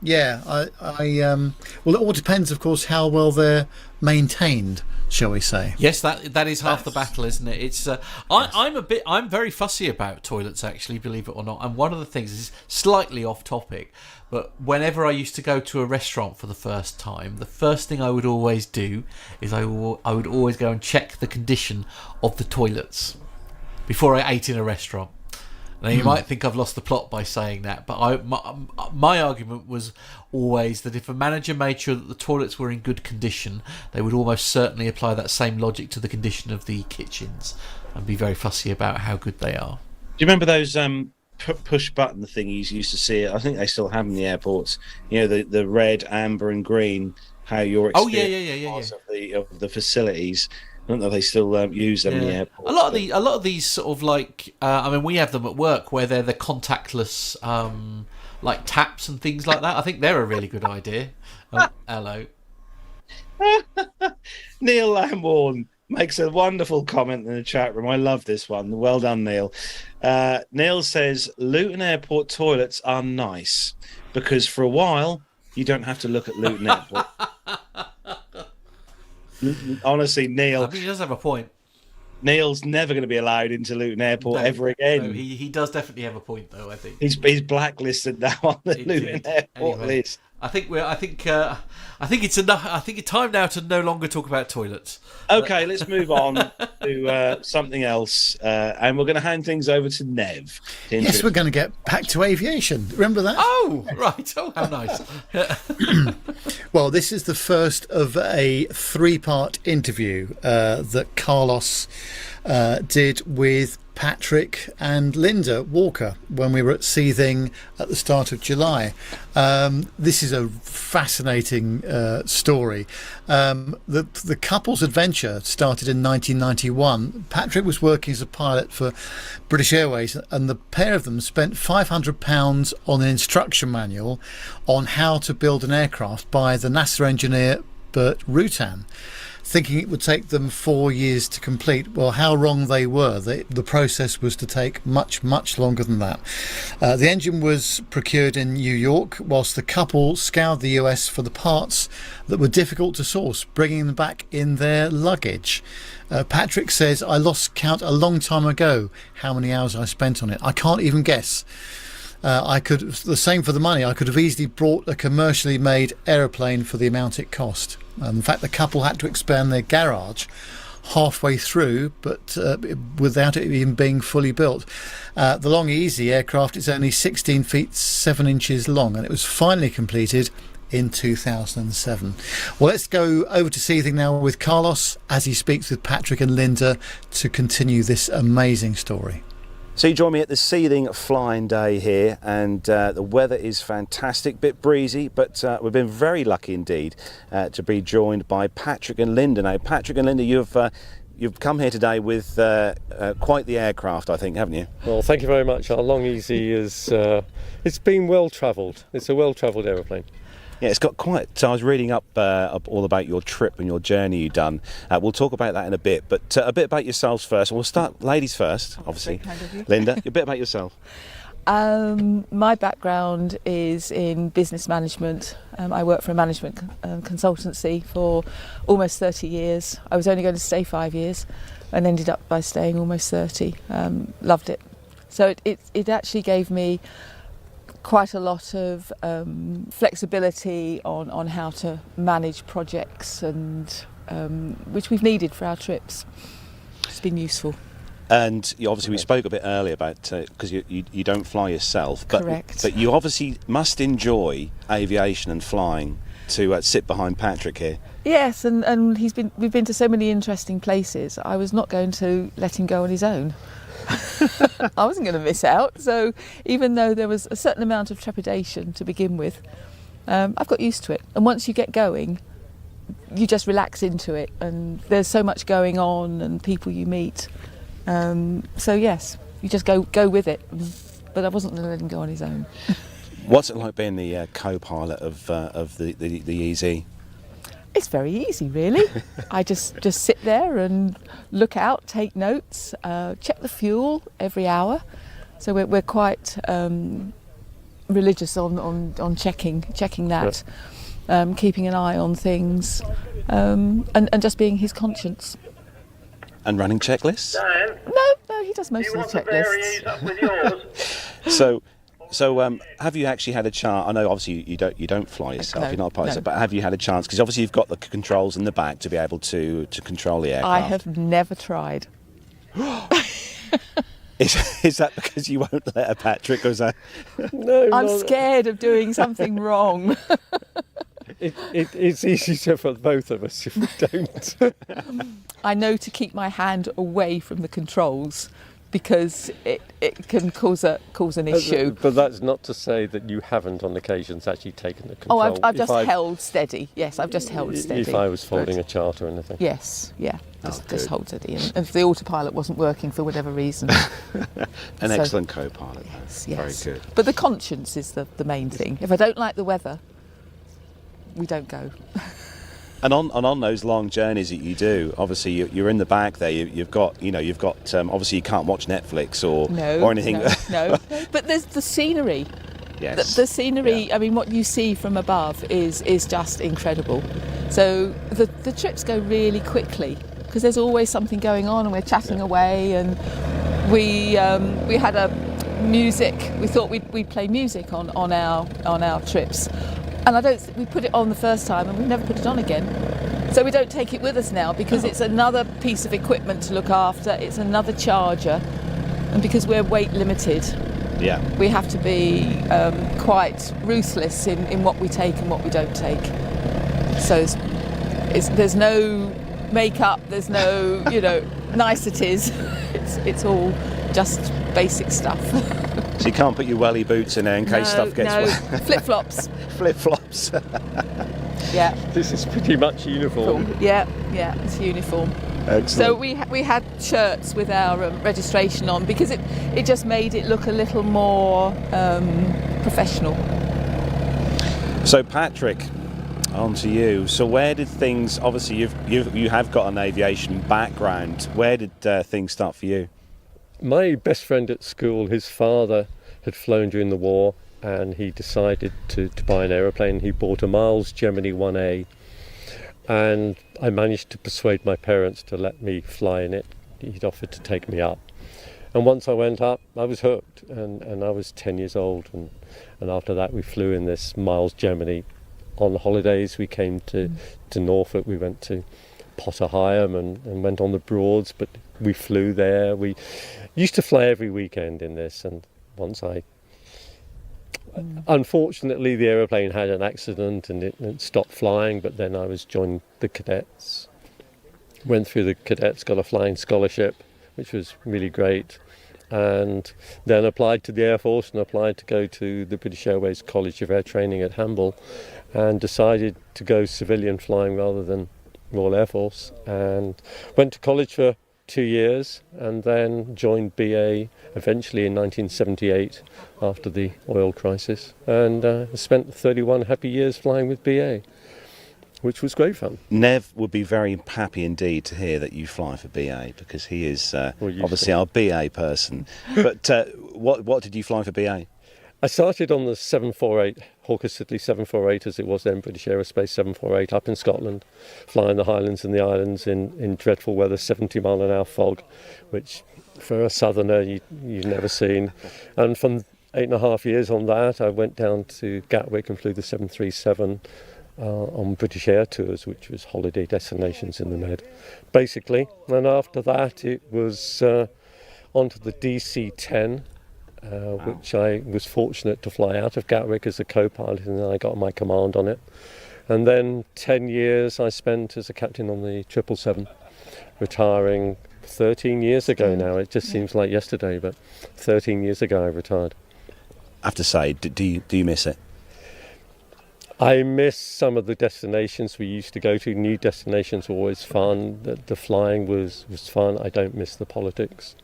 Speaker 3: Yeah, well, it all depends, of course, how well they're maintained, shall we say?
Speaker 2: Yes, that is half the battle, isn't it? It's I'm very fussy about toilets, actually, believe it or not. And one of the things is slightly off topic, but whenever I used to go to a restaurant for the first time, the first thing I would always do is I would always go and check the condition of the toilets before I ate in a restaurant. Now, you might think I've lost the plot by saying that, but my argument was always that if a manager made sure that the toilets were in good condition, they would almost certainly apply that same logic to the condition of the kitchens and be very fussy about how good they are.
Speaker 1: Do you remember those push button thingies you used to see? I think they still have in the airports. You know, the red, amber, and green. How your experience of the facilities. I don't know if they still use them in the airport.
Speaker 2: A lot of these sort of like, I mean, we have them at work where they're the contactless, like taps and things like that. I think they're a really good idea. Oh, hello.
Speaker 1: Neil Lambourne makes a wonderful comment in the chat room. I love this one. Well done, Neil. Neil says Luton Airport toilets are nice because for a while you don't have to look at Luton Airport. Honestly, Neil.
Speaker 2: I think he does have a point.
Speaker 1: Neil's never going to be allowed into Luton Airport ever again.
Speaker 2: No, he does definitely have a point, though. I think
Speaker 1: he's blacklisted now on the Luton Airport list.
Speaker 2: I think it's enough. I think it's time now to no longer talk about toilets.
Speaker 1: Okay, let's move on to something else, and we're going to hand things over to Nev.
Speaker 3: Yes, we're going to get back to aviation. Remember that?
Speaker 2: Oh, right. Oh, how nice.
Speaker 3: Well, this is the first of a 3-part interview that Carlos did with Patrick and Linda Walker when we were at Seething at the start of July. This is a fascinating story. The couple's adventure started in 1991. Patrick was working as a pilot for British Airways, and the pair of them spent £500 on an instruction manual on how to build an aircraft by the NASA engineer Bert Rutan, thinking it would take them 4 years to complete. Well, how wrong they were. The process was to take much, much longer than that. The engine was procured in New York, whilst the couple scoured the US for the parts that were difficult to source, bringing them back in their luggage. Patrick says, I lost count a long time ago how many hours I spent on it. I can't even guess. The same for the money. I could have easily bought a commercially made aeroplane for the amount it cost. In fact, the couple had to expand their garage halfway through, but without it even being fully built. The Long Easy aircraft is only 16 feet 7 inches long, and it was finally completed in 2007. Well, let's go over to Seething now with Carlos as he speaks with Patrick and Linda to continue this amazing story.
Speaker 1: So you join me at the Seething flying day here, and the weather is fantastic, bit breezy, but we've been very lucky indeed to be joined by Patrick and Linda. Now, Patrick and Linda, you've come here today with quite the aircraft, I think, haven't you?
Speaker 6: Well, thank you very much. Our Long Easy is it's been well travelled. It's a well travelled aeroplane.
Speaker 1: Yeah, it's got quite... So I was reading up all about your trip and your journey you've done. We'll talk about that in a bit, but a bit about yourselves first. We'll start ladies first, obviously.
Speaker 7: Kind of you.
Speaker 1: Linda, a bit about yourself.
Speaker 7: My background is in business management. I worked for a management consultancy for almost 30 years. I was only going to stay 5 years and ended up by staying almost 30. Loved it. So it actually gave me quite a lot of flexibility on how to manage projects, and which we've needed for our trips. It's been useful.
Speaker 1: And obviously, we spoke a bit earlier about because you don't fly yourself, but
Speaker 7: Correct.
Speaker 1: But you obviously must enjoy aviation and flying to sit behind Patrick here.
Speaker 7: Yes, and we've been to so many interesting places. I was not going to let him go on his own. I wasn't going to miss out. So even though there was a certain amount of trepidation to begin with, I've got used to it. And once you get going, you just relax into it. And there's so much going on and people you meet. So yes, you just go with it. But I wasn't going to let him go on his own.
Speaker 1: What's it like being the co-pilot of the EZ?
Speaker 7: It's very easy, really. I just sit there and look out, take notes, check the fuel every hour. So we're quite religious on checking that, keeping an eye on things, and just being his conscience.
Speaker 1: And running checklists?
Speaker 7: No, he does most of the checklists.
Speaker 4: Up with yours?
Speaker 1: So have you actually had a chance? I know obviously you don't fly yourself.
Speaker 7: No,
Speaker 1: You're not a pilot,
Speaker 7: no.
Speaker 1: But have you had a chance? Because obviously you've got the controls in the back to be able to control the aircraft.
Speaker 7: I have never tried.
Speaker 1: Is that because you won't let a Patrick, or is that?
Speaker 6: No,
Speaker 7: I'm
Speaker 6: no,
Speaker 7: scared of doing something wrong.
Speaker 6: It's easier for both of us if we don't.
Speaker 7: I know to keep my hand away from the controls because it can cause an issue.
Speaker 6: But that's not to say that you haven't on occasions actually taken the control.
Speaker 7: Oh, I've just held steady. Yes, I've just held steady.
Speaker 6: If I was folding
Speaker 7: But-
Speaker 6: a chart or anything.
Speaker 7: Yes, yeah, just
Speaker 1: good.
Speaker 7: hold steady. And if the autopilot wasn't working for whatever reason.
Speaker 1: An
Speaker 7: So-
Speaker 1: excellent co-pilot.
Speaker 7: Yes.
Speaker 1: Very good.
Speaker 7: But the conscience is the main thing. If I don't like the weather, we don't go.
Speaker 1: And on those long journeys that you do, obviously you're in the back there. You've got obviously you can't watch Netflix or anything.
Speaker 7: No. But there's the scenery.
Speaker 1: Yes.
Speaker 7: The scenery.
Speaker 1: Yeah.
Speaker 7: I mean, what you see from above is just incredible. So the trips go really quickly because there's always something going on, and we're chatting away. And we had a music. We thought we'd play music on our trips. And we put it on the first time and we've never put it on again. So we don't take it with us now because it's another piece of equipment to look after, it's another charger. And because we're weight limited,
Speaker 1: Yeah.
Speaker 7: we have to be quite ruthless in what we take and what we don't take. So there's no makeup, there's no, niceties. It's all just basic stuff.
Speaker 1: So you can't put your welly boots in there in case stuff gets wet.
Speaker 7: Flip-flops.
Speaker 1: Flip-flops.
Speaker 7: Yeah.
Speaker 6: This is pretty much uniform.
Speaker 7: Cool. Yeah, it's uniform.
Speaker 1: Excellent.
Speaker 7: So we had shirts with our registration on because it just made it look a little more professional.
Speaker 1: So Patrick, on to you. So where did things? Obviously, you have got an aviation background. Where did things start for you?
Speaker 6: My best friend at school, his father had flown during the war, and he decided to buy an aeroplane. He bought a Miles Gemini 1A, and I managed to persuade my parents to let me fly in it. He'd offered to take me up, and once I went up, I was hooked, and I was 10 years old, and after that we flew in this Miles Gemini. On holidays we came to Norfolk, we went to Potter Heigham and went on the Broads, but we flew there. We used to fly every weekend in this, and once unfortunately the aeroplane had an accident and it stopped flying, but then I was joined the cadets, went through the cadets, got a flying scholarship, which was really great, and then applied to the Air Force and applied to go to the British Airways College of Air Training at Hamble, and decided to go civilian flying rather than Royal Air Force, and went to college for 2 years and then joined BA eventually in 1978 after the oil crisis, and spent 31 happy years flying with BA, which was great fun.
Speaker 1: Nev would be very happy indeed to hear that you fly for BA because he is obviously our BA person. But what did you fly for BA?
Speaker 6: I started on the 748, Hawker Siddeley 748 as it was then, British Aerospace 748, up in Scotland, flying the Highlands and the Islands in dreadful weather, 70 mile an hour fog, which for a southerner you've never seen. And from 8.5 years on that, I went down to Gatwick and flew the 737 on British Air Tours, which was holiday destinations in the Med, basically. And after that, it was onto the DC-10, which I was fortunate to fly out of Gatwick as a co-pilot, and then I got my command on it. And then 10 years I spent as a captain on the 777, retiring 13 years ago now. It just seems like yesterday, but 13 years ago I retired.
Speaker 1: I have to say, do you miss it?
Speaker 6: I miss some of the destinations we used to go to. New destinations were always fun. The flying was fun. I don't miss the politics.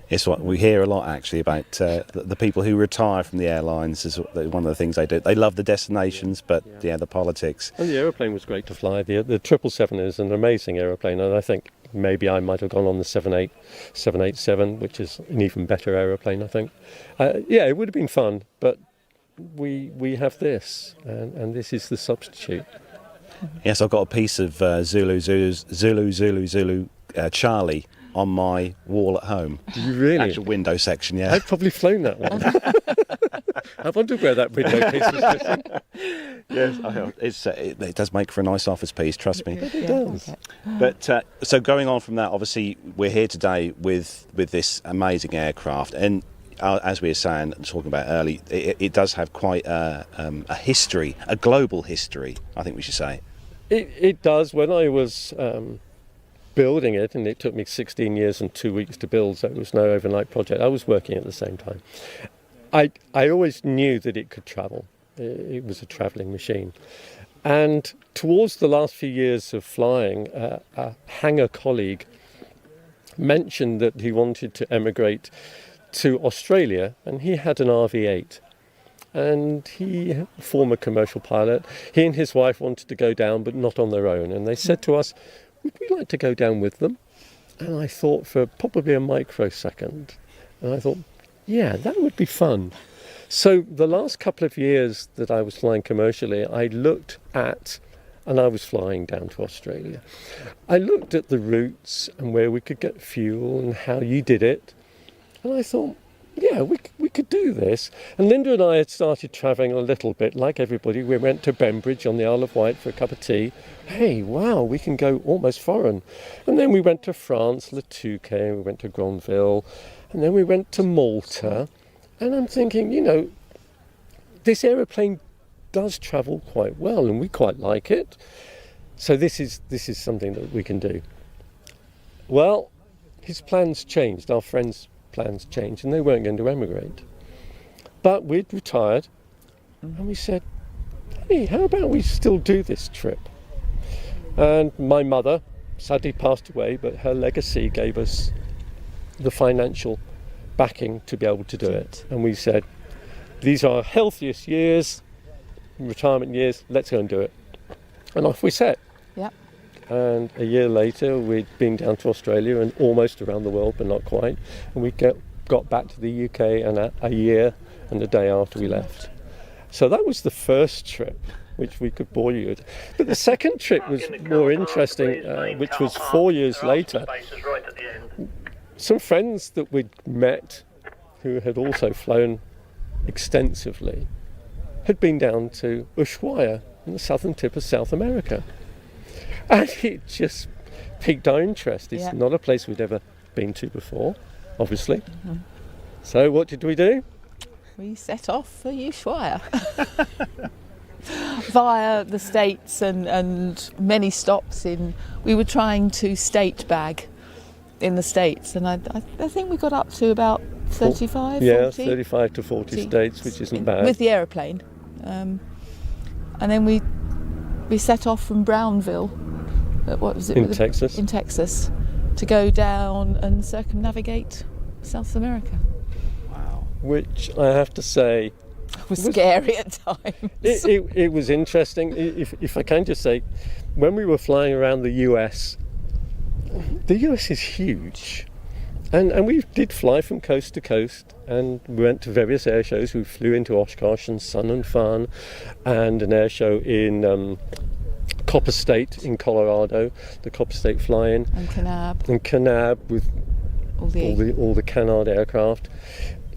Speaker 1: It's what we hear a lot, actually, about the people who retire from the airlines. Is one of the things they do. They love the destinations, but the politics.
Speaker 6: And the aeroplane was great to fly. The 777 is an amazing aeroplane, and I think maybe I might have gone on the 787, which is an even better aeroplane, I think. It would have been fun, but we have this, and this is the substitute.
Speaker 1: Yes, I've got a piece of Zulu Charlie on my wall at home.
Speaker 6: Do you really?
Speaker 1: Actual window section, yeah.
Speaker 6: I've probably flown that one. I wondered where that window piece was sitting.
Speaker 1: Yes, it does make for a nice office piece, trust me.
Speaker 6: It does.
Speaker 7: Okay.
Speaker 1: But so going on from that, obviously we're here today with this amazing aircraft, and as we were saying and talking about early, it does have quite a history, a global history, I think we should say.
Speaker 6: It does. When I was building it, and it took me 16 years and 2 weeks to build, so it was no overnight project. I was working at the same time. I always knew that it could travel. It was a travelling machine. And towards the last few years of flying, a hangar colleague mentioned that he wanted to emigrate to Australia, and he had an RV-8. And he, former commercial pilot, he and his wife wanted to go down, but not on their own. And they said to us, would we like to go down with them? And I thought for probably a microsecond, and I thought, yeah, that would be fun. So the last couple of years that I was flying commercially, I looked at, and I was flying down to Australia. I looked at the routes and where we could get fuel and how you did it. And I thought, yeah, we could do this. And Linda and I had started travelling a little bit, like everybody. We went to Bembridge on the Isle of Wight for a cup of tea. Hey, wow, we can go almost foreign. And then we went to France, Le Touquet, we went to Granville, and then we went to Malta. And I'm thinking, this aeroplane does travel quite well, and we quite like it. So this is something that we can do. Well, his plans changed. Our friends' plans changed, and they weren't going to emigrate. But we'd retired, and we said, hey, how about we still do this trip? And my mother sadly passed away, but her legacy gave us the financial backing to be able to do it. And we said, these are our healthiest years, retirement years, let's go and do it. And off we set.
Speaker 7: Yep.
Speaker 6: And a year later, we'd been down to Australia and almost around the world, but not quite. And we got back to the UK and a year and a day after we left. So that was the first trip, which we could bore you with. But the second trip was more interesting, which was 4 years later. Some friends that we'd met who had also flown extensively had been down to Ushuaia in the southern tip of South America. And it just piqued our interest. It's not a place we'd ever been to before, obviously. Mm-hmm. So what did we do?
Speaker 7: We set off for Ushuaia via the States and many stops in. We were trying to state bag in the States, and I think we got up to about 35, 40.
Speaker 6: 35 to 40 states, which isn't bad.
Speaker 7: With the aeroplane. And then we set off from Brownville. What was it?
Speaker 6: In Texas.
Speaker 7: In Texas, to go down and circumnavigate South America.
Speaker 1: Wow.
Speaker 6: Which I have to say
Speaker 7: was scary at times.
Speaker 6: It was interesting. If I can just say, when we were flying around the US is huge. And we did fly from coast to coast, and we went to various air shows. We flew into Oshkosh and Sun and Fun, and an air show in Copper State in Colorado, the Copper State fly-in.
Speaker 7: And Kanab.
Speaker 6: And Kanab with all the Canard aircraft.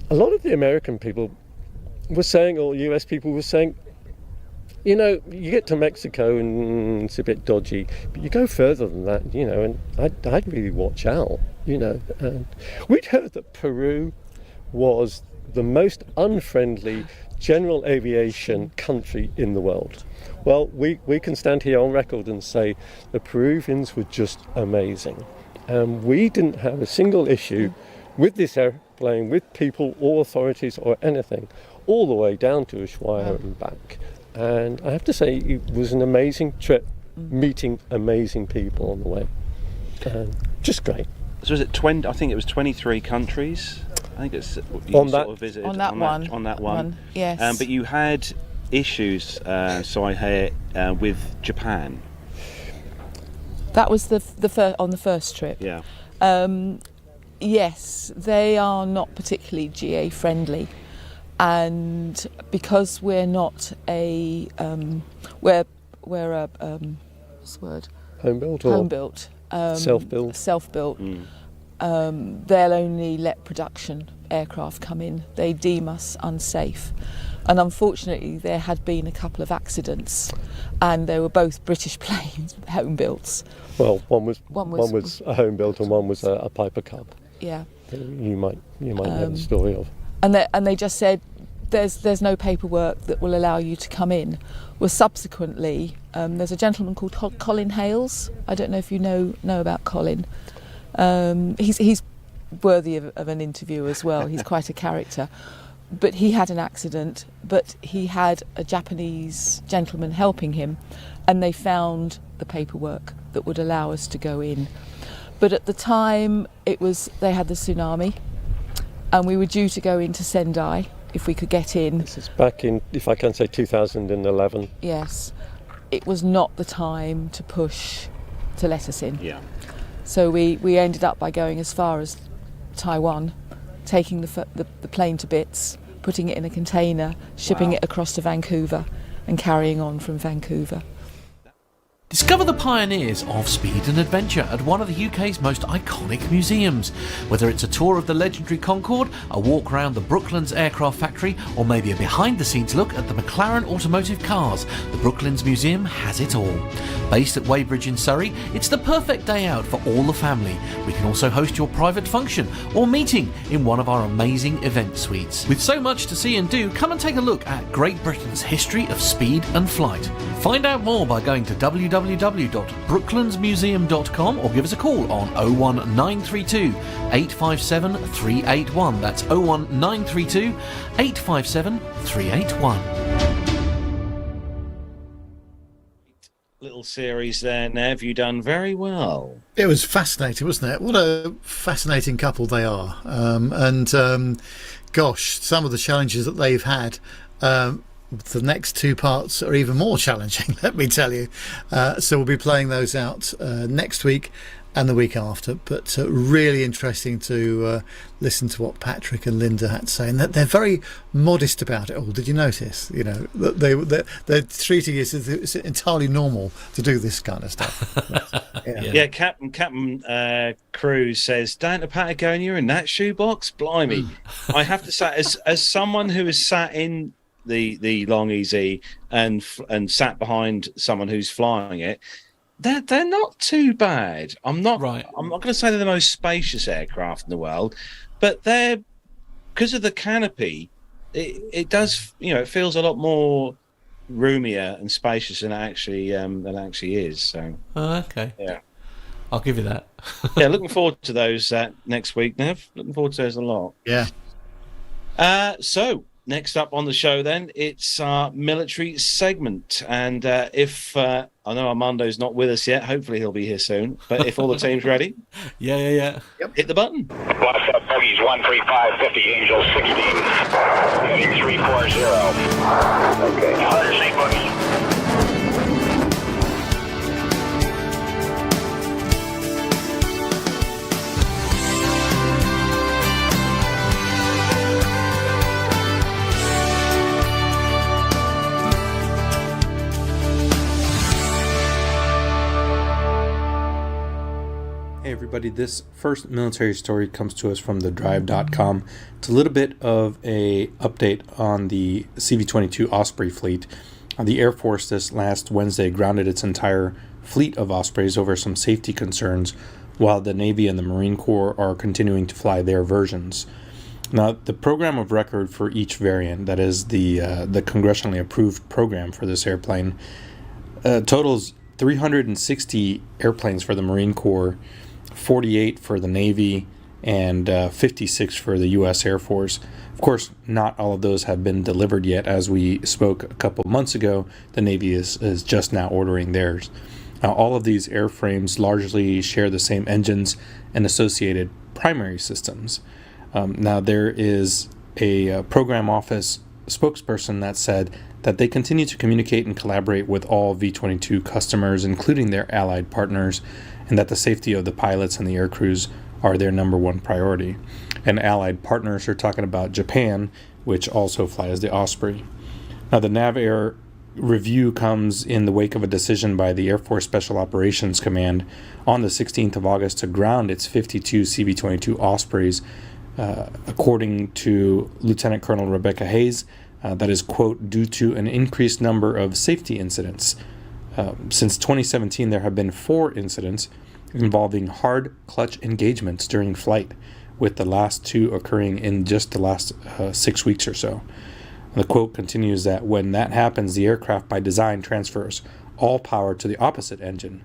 Speaker 6: A lot of the American people were saying, or US people were saying, You know, you get to Mexico and it's a bit dodgy, but you go further than that, you know, and I'd really watch out, you know. And we'd heard that Peru was the most unfriendly general aviation country in the world. Well, we can stand here on record and say the Peruvians were just amazing. We didn't have a single issue with this airplane, with people or authorities or anything, all the way down to Ushuaia and back. And I have to say, it was an amazing trip, meeting amazing people on the way. Just great.
Speaker 1: So was it 20? I think it was 23 countries. I think it's
Speaker 7: on that one. Yes.
Speaker 1: But you had issues, so I hear, with Japan.
Speaker 7: That was on the first trip.
Speaker 1: Yeah.
Speaker 7: Yes, they are not particularly GA friendly. And because we're not we're a what's the word?
Speaker 6: Home built.
Speaker 7: Self-built. They'll only let production aircraft come in. They deem us unsafe. And unfortunately, there had been a couple of accidents, and they were both British planes, home builts.
Speaker 6: Well, one was a home built, and one was a Piper Cub.
Speaker 7: Yeah.
Speaker 6: You might know the story of.
Speaker 7: And they just said there's no paperwork that will allow you to come in. Well, subsequently, there's a gentleman called Colin Hales. I don't know if you know about Colin. He's worthy of an interview as well. He's quite a character. But he had an accident, but he had a Japanese gentleman helping him, and they found the paperwork that would allow us to go in. But at the time, they had the tsunami, and we were due to go into Sendai if we could get in.
Speaker 6: This is back in, if I can say, 2011.
Speaker 7: Yes. It was not the time to push to let us in.
Speaker 1: Yeah.
Speaker 7: So we ended up by going as far as Taiwan, taking the plane to bits, putting it in a container, shipping it across to Vancouver, and carrying on from Vancouver.
Speaker 2: Discover the pioneers of speed and adventure at one of the UK's most iconic museums. Whether it's a tour of the legendary Concorde, a walk around the Brooklands aircraft factory, or maybe a behind-the-scenes look at the McLaren automotive cars, the Brooklands Museum has it all. Based at Weybridge in Surrey, it's the perfect day out for all the family. We can also host your private function or meeting in one of our amazing event suites. With so much to see and do, come and take a look at Great Britain's history of speed and flight. Find out more by going to www.brooklandsmuseum.com or give us a call on 01932 857 381. That's 01932 857 381.
Speaker 1: Little series there, Nev. You done very well.
Speaker 3: It was fascinating, wasn't it? What a fascinating couple they are. Gosh, some of the challenges that they've had. The next two parts are even more challenging, let me tell you. So we'll be playing those out next week and the week after. But really interesting to listen to what Patrick and Linda had to say. And that they're very modest about it all. Did you notice? You know, that they're treating it as it's entirely normal to do this kind of stuff.
Speaker 1: Yeah, Captain Cruz says, down to Patagonia in that shoebox? Blimey. I have to say, as someone who has sat in the Long Easy and sat behind someone who's flying it, they're not too bad. I'm not going to say they're the most spacious aircraft in the world, but they're, because of the canopy, it does, you know, it feels a lot more roomier and spacious than it actually is. So
Speaker 2: okay,
Speaker 1: yeah,
Speaker 2: I'll give you that.
Speaker 1: Yeah, looking forward to those next week, Nev. Looking forward to those a lot.
Speaker 3: Yeah.
Speaker 1: So next up on the show, then, it's our military segment. And if I know Armando's not with us yet, hopefully he'll be here soon. But if all the team's ready,
Speaker 2: yeah.
Speaker 1: Yep. Hit the button.
Speaker 4: Blast up bogeys 13550, Angel 16, heading 340. Okay. 108 bogeys.
Speaker 5: Hey everybody, this first military story comes to us from thedrive.com. It's a little bit of a update on the CV-22 Osprey fleet. The Air Force this last Wednesday grounded its entire fleet of Ospreys over some safety concerns, while the Navy and the Marine Corps are continuing to fly their versions. Now, the program of record for each variant, that is the congressionally approved program for this airplane, totals 360 airplanes for the Marine Corps, 48 for the Navy, and 56 for the U.S. Air Force. Of course, not all of those have been delivered yet. As we spoke a couple months ago, the Navy is just now ordering theirs. All of these airframes largely share the same engines and associated primary systems. Now, there is a program office spokesperson that said that they continue to communicate and collaborate with all V-22 customers, including their allied partners, and that the safety of the pilots and the air crews are their number one priority. And allied partners are talking about Japan, which also flies the Osprey. Now, the Navair review comes in the wake of a decision by the Air Force Special Operations Command on the 16th of August to ground its 52 CV-22 Ospreys, according to Lieutenant Colonel Rebecca Hayes. That is, quote, due to an increased number of safety incidents. Since 2017, there have been 4 incidents involving hard clutch engagements during flight, with the last 2 occurring in just the last 6 weeks or so. The quote continues that when that happens, the aircraft by design transfers all power to the opposite engine.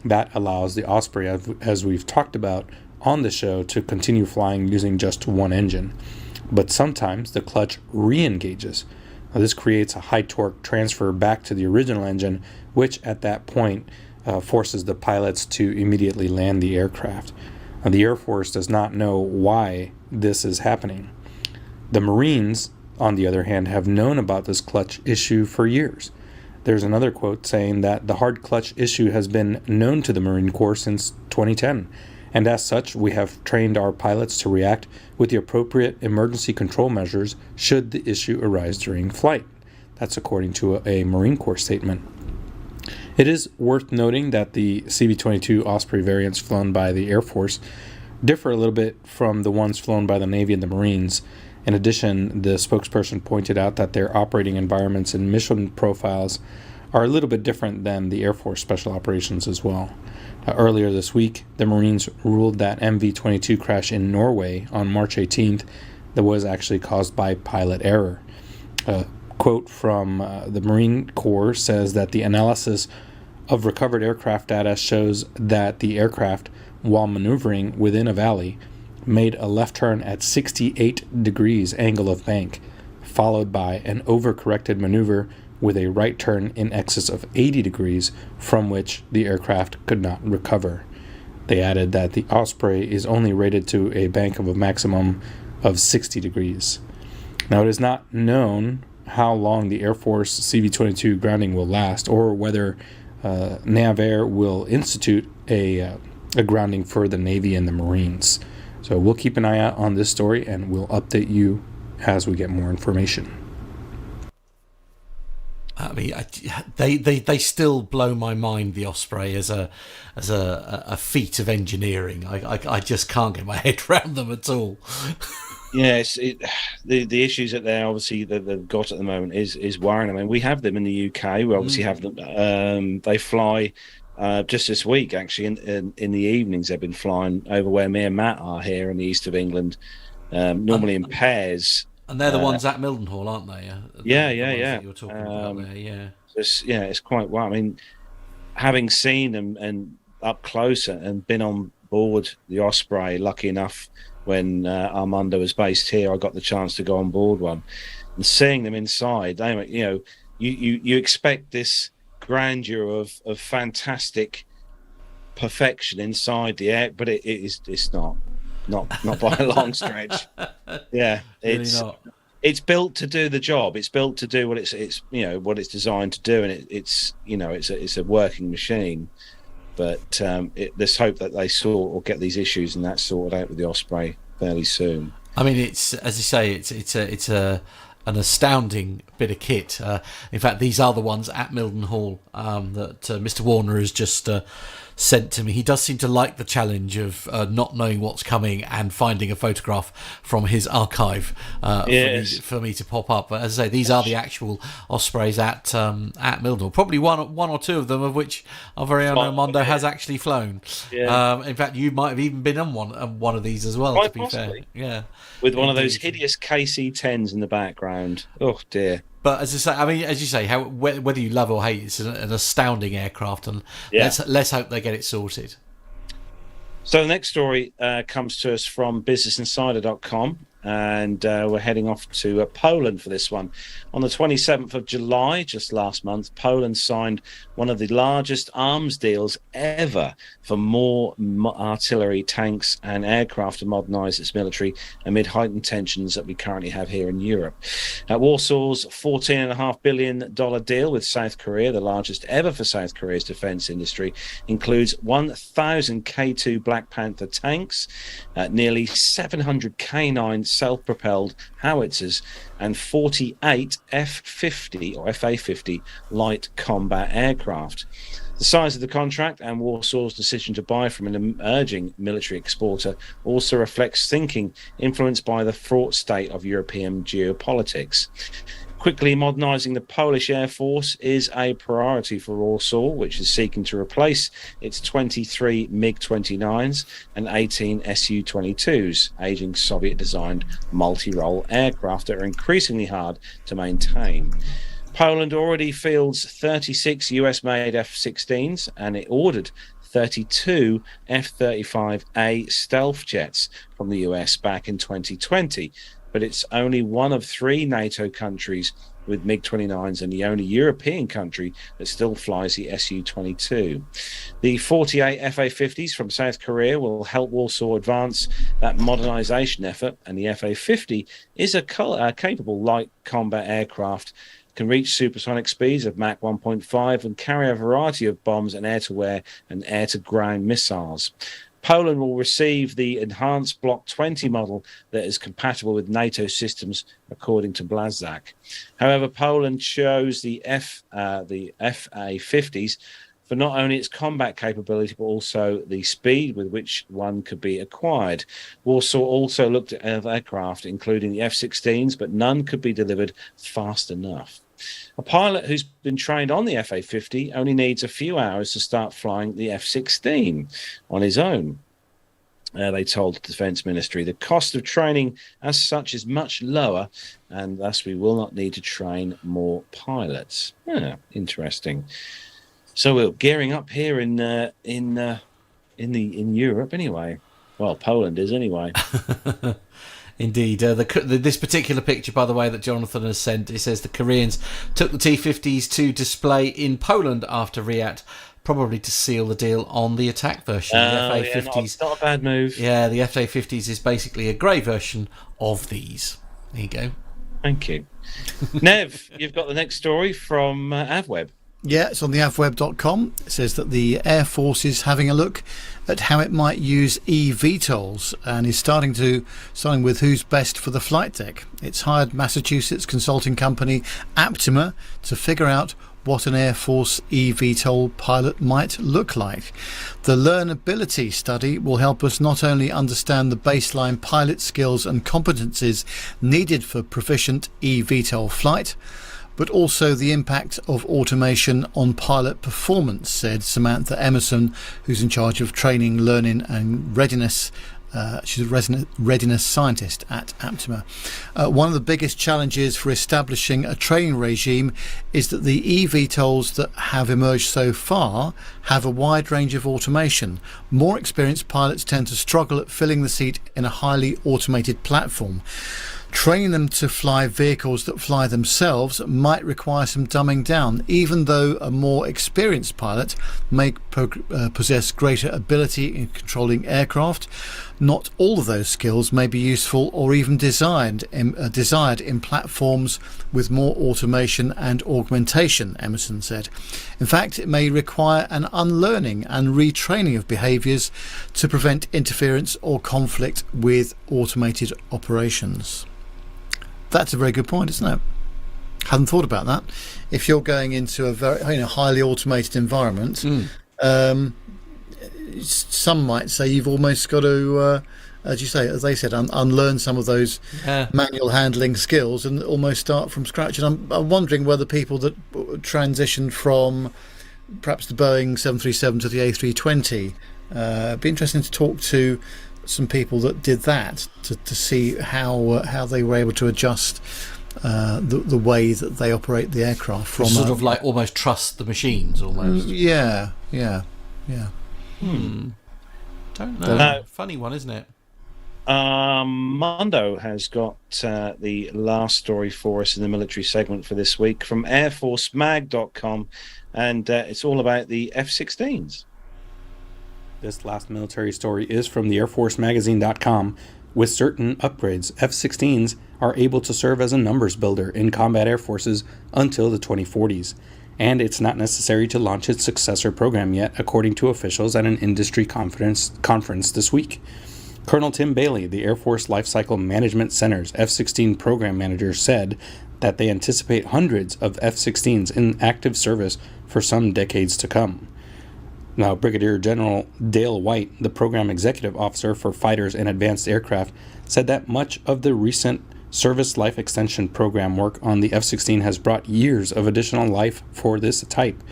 Speaker 5: That allows the Osprey, as we've talked about on the show, to continue flying using just one engine. But sometimes the clutch re-engages. Now, this creates a high torque transfer back to the original engine, which at that point forces the pilots to immediately land the aircraft. Now, the Air Force does not know why this is happening. The Marines, on the other hand, have known about this clutch issue for years. There's another quote saying that the hard clutch issue has been known to the Marine Corps since 2010, and as such, we have trained our pilots to react with the appropriate emergency control measures should the issue arise during flight. That's according to a Marine Corps statement. It is worth noting that the CV-22 Osprey variants flown by the Air Force differ a little bit from the ones flown by the Navy and the Marines. In addition, the spokesperson pointed out that their operating environments and mission profiles are a little bit different than the Air Force Special Operations as well. Earlier this week, the Marines ruled that MV-22 crash in Norway on March 18th that was actually caused by pilot error. A quote from the Marine Corps says that the analysis of recovered aircraft data shows that the aircraft, while maneuvering within a valley, made a left turn at 68 degrees angle of bank, followed by an overcorrected maneuver with a right turn in excess of 80 degrees, from which the aircraft could not recover. They added that the Osprey is only rated to a bank of a maximum of 60 degrees. Now, it is not known how long the Air Force CV-22 grounding will last, or whether Navair will institute a grounding for the Navy and the Marines. So we'll keep an eye out on this story, and we'll update you as we get more information.
Speaker 2: I mean, they still blow my mind, the Osprey, as a feat of engineering. I just can't get my head around them at all.
Speaker 1: Yes, the issues that they've got at the moment is worrying. I mean, we have them in the UK. We obviously have them. They fly just this week, actually, in the evenings. They've been flying over where me and Matt are here in the east of England, normally in pairs.
Speaker 2: And they're the ones at Mildenhall, aren't they?
Speaker 1: Yeah.
Speaker 2: That you're talking about there, yeah.
Speaker 1: It's quite well. I mean, having seen them and up close and been on board the Osprey, lucky enough when Armando was based here, I got the chance to go on board one, and seeing them inside. You expect this grandeur of fantastic perfection inside the air, but it's not by a long stretch. Yeah, it's built to do the job. It's built to do what it's what it's designed to do, and it's a working machine. But there's hope that they sort or get these issues and that sorted out with the Osprey fairly soon.
Speaker 2: I mean, it's, as you say, it's an astounding bit of kit. In fact, these are the ones at Mildenhall that Mr. Warner has just sent to me. He does seem to like the challenge of not knowing what's coming and finding a photograph from his archive for me to pop up. But as I say, these are the actual Ospreys at Mildenhall. Probably one or two of them, of which our very own Armando has actually flown. Yeah. In fact, you might have even been on one of these as well.
Speaker 1: Quite
Speaker 2: to be
Speaker 1: possibly.
Speaker 2: fair, yeah,
Speaker 1: with one of those hideous KC-10s in the background. Oh dear.
Speaker 2: But as I say, I mean, as you say, whether you love or hate, it's an astounding aircraft, and let's hope they get it sorted.
Speaker 1: So the next story comes to us from BusinessInsider.com, and we're heading off to Poland for this one. On the 27th of July, just last month, Poland signed one of the largest arms deals ever for more artillery, tanks and aircraft to modernise its military amid heightened tensions that we currently have here in Europe. Warsaw's $14.5 billion deal with South Korea, the largest ever for South Korea's defence industry, includes 1,000 K2 Black Panther tanks, nearly 700 K9 self-propelled howitzers and 48 F-50 or FA-50 light combat aircraft. The size of the contract and Warsaw's decision to buy from an emerging military exporter also reflects thinking influenced by the fraught state of European geopolitics. Quickly modernising the Polish Air Force is a priority for Warsaw, which is seeking to replace its 23 MiG-29s and 18 Su-22s, aging Soviet-designed multi-role aircraft that are increasingly hard to maintain. Poland already fields 36 US-made F-16s, and it ordered 32 F-35A stealth jets from the US back in 2020. But it's only one of 3 NATO countries with MiG-29s and the only European country that still flies the Su-22. The 48 FA-50s from South Korea will help Warsaw advance that modernisation effort, and the FA-50 is a capable light combat aircraft, can reach supersonic speeds of Mach 1.5 and carry a variety of bombs and air-to-air and air-to-ground missiles. Poland will receive the enhanced Block 20 model that is compatible with NATO systems, according to Blazak. However, Poland chose the FA-50s for not only its combat capability, but also the speed with which one could be acquired. Warsaw also looked at aircraft, including the F-16s, but none could be delivered fast enough. A pilot who's been trained on the FA-50 only needs a few hours to start flying the F-16 on his own, they told the Defence Ministry. The cost of training as such is much lower, and thus we will not need to train more pilots. Interesting. So we're gearing up here in Europe anyway. Well, Poland is anyway.
Speaker 2: Indeed. This particular picture, by the way, that Jonathan has sent, it says the Koreans took the T-50s to display in Poland after Riyadh, probably to seal the deal on the attack version. The FA-50s,
Speaker 1: not a bad move.
Speaker 2: Yeah, the FA-50s is basically a grey version of these. There you go.
Speaker 1: Thank you. Nev, you've got the next story from AvWeb.
Speaker 3: Yeah, it's on the avweb.com. It says that the Air Force is having a look at how it might use eVTOLs and is starting with who's best for the flight deck. It's hired Massachusetts consulting company Aptima to figure out what an Air Force eVTOL pilot might look like. The learnability study will help us not only understand the baseline pilot skills and competencies needed for proficient eVTOL flight, but also the impact of automation on pilot performance, said Samantha Emerson, who's in charge of training, learning and readiness. She's a readiness scientist at Aptima. One of the biggest challenges for establishing a training regime is that the eVTOLs that have emerged so far have a wide range of automation. More experienced pilots tend to struggle at filling the seat in a highly automated platform. Training them to fly vehicles that fly themselves might require some dumbing down, even though a more experienced pilot may possess greater ability in controlling aircraft. Not all of those skills may be useful or even desired in platforms with more automation and augmentation, Emerson said. In fact, it may require an unlearning and retraining of behaviours to prevent interference or conflict with automated operations. That's a very good point, isn't it? Hadn't thought about that. If you're going into a very highly automated environment, some might say you've almost got to, as they said, unlearn some of those manual handling skills and almost start from scratch. And I'm wondering whether people that transitioned from perhaps the Boeing 737 to the A320, it'd be interesting to talk to some people that did that to see how they were able to adjust the way that they operate the aircraft from
Speaker 2: sort of like almost trust the machines almost.
Speaker 3: Yeah.
Speaker 2: Don't know. Funny one, isn't it?
Speaker 1: Mondo has got the last story for us in the military segment for this week from airforcemag.com, and it's all about the F-16s.
Speaker 5: This last military story is from the airforcemagazine.com. With certain upgrades, F-16s are able to serve as a numbers builder in combat air forces until the 2040s, and it's not necessary to launch its successor program yet, according to officials at an industry conference this week. Colonel Tim Bailey, the Air Force Lifecycle Management Center's F-16 program manager, said that they anticipate hundreds of F-16s in active service for some decades to come. Now, Brigadier General Dale White, the program executive officer for fighters and advanced aircraft, said that much of the recent service life extension program work on the F-16 has brought years of additional life for this type,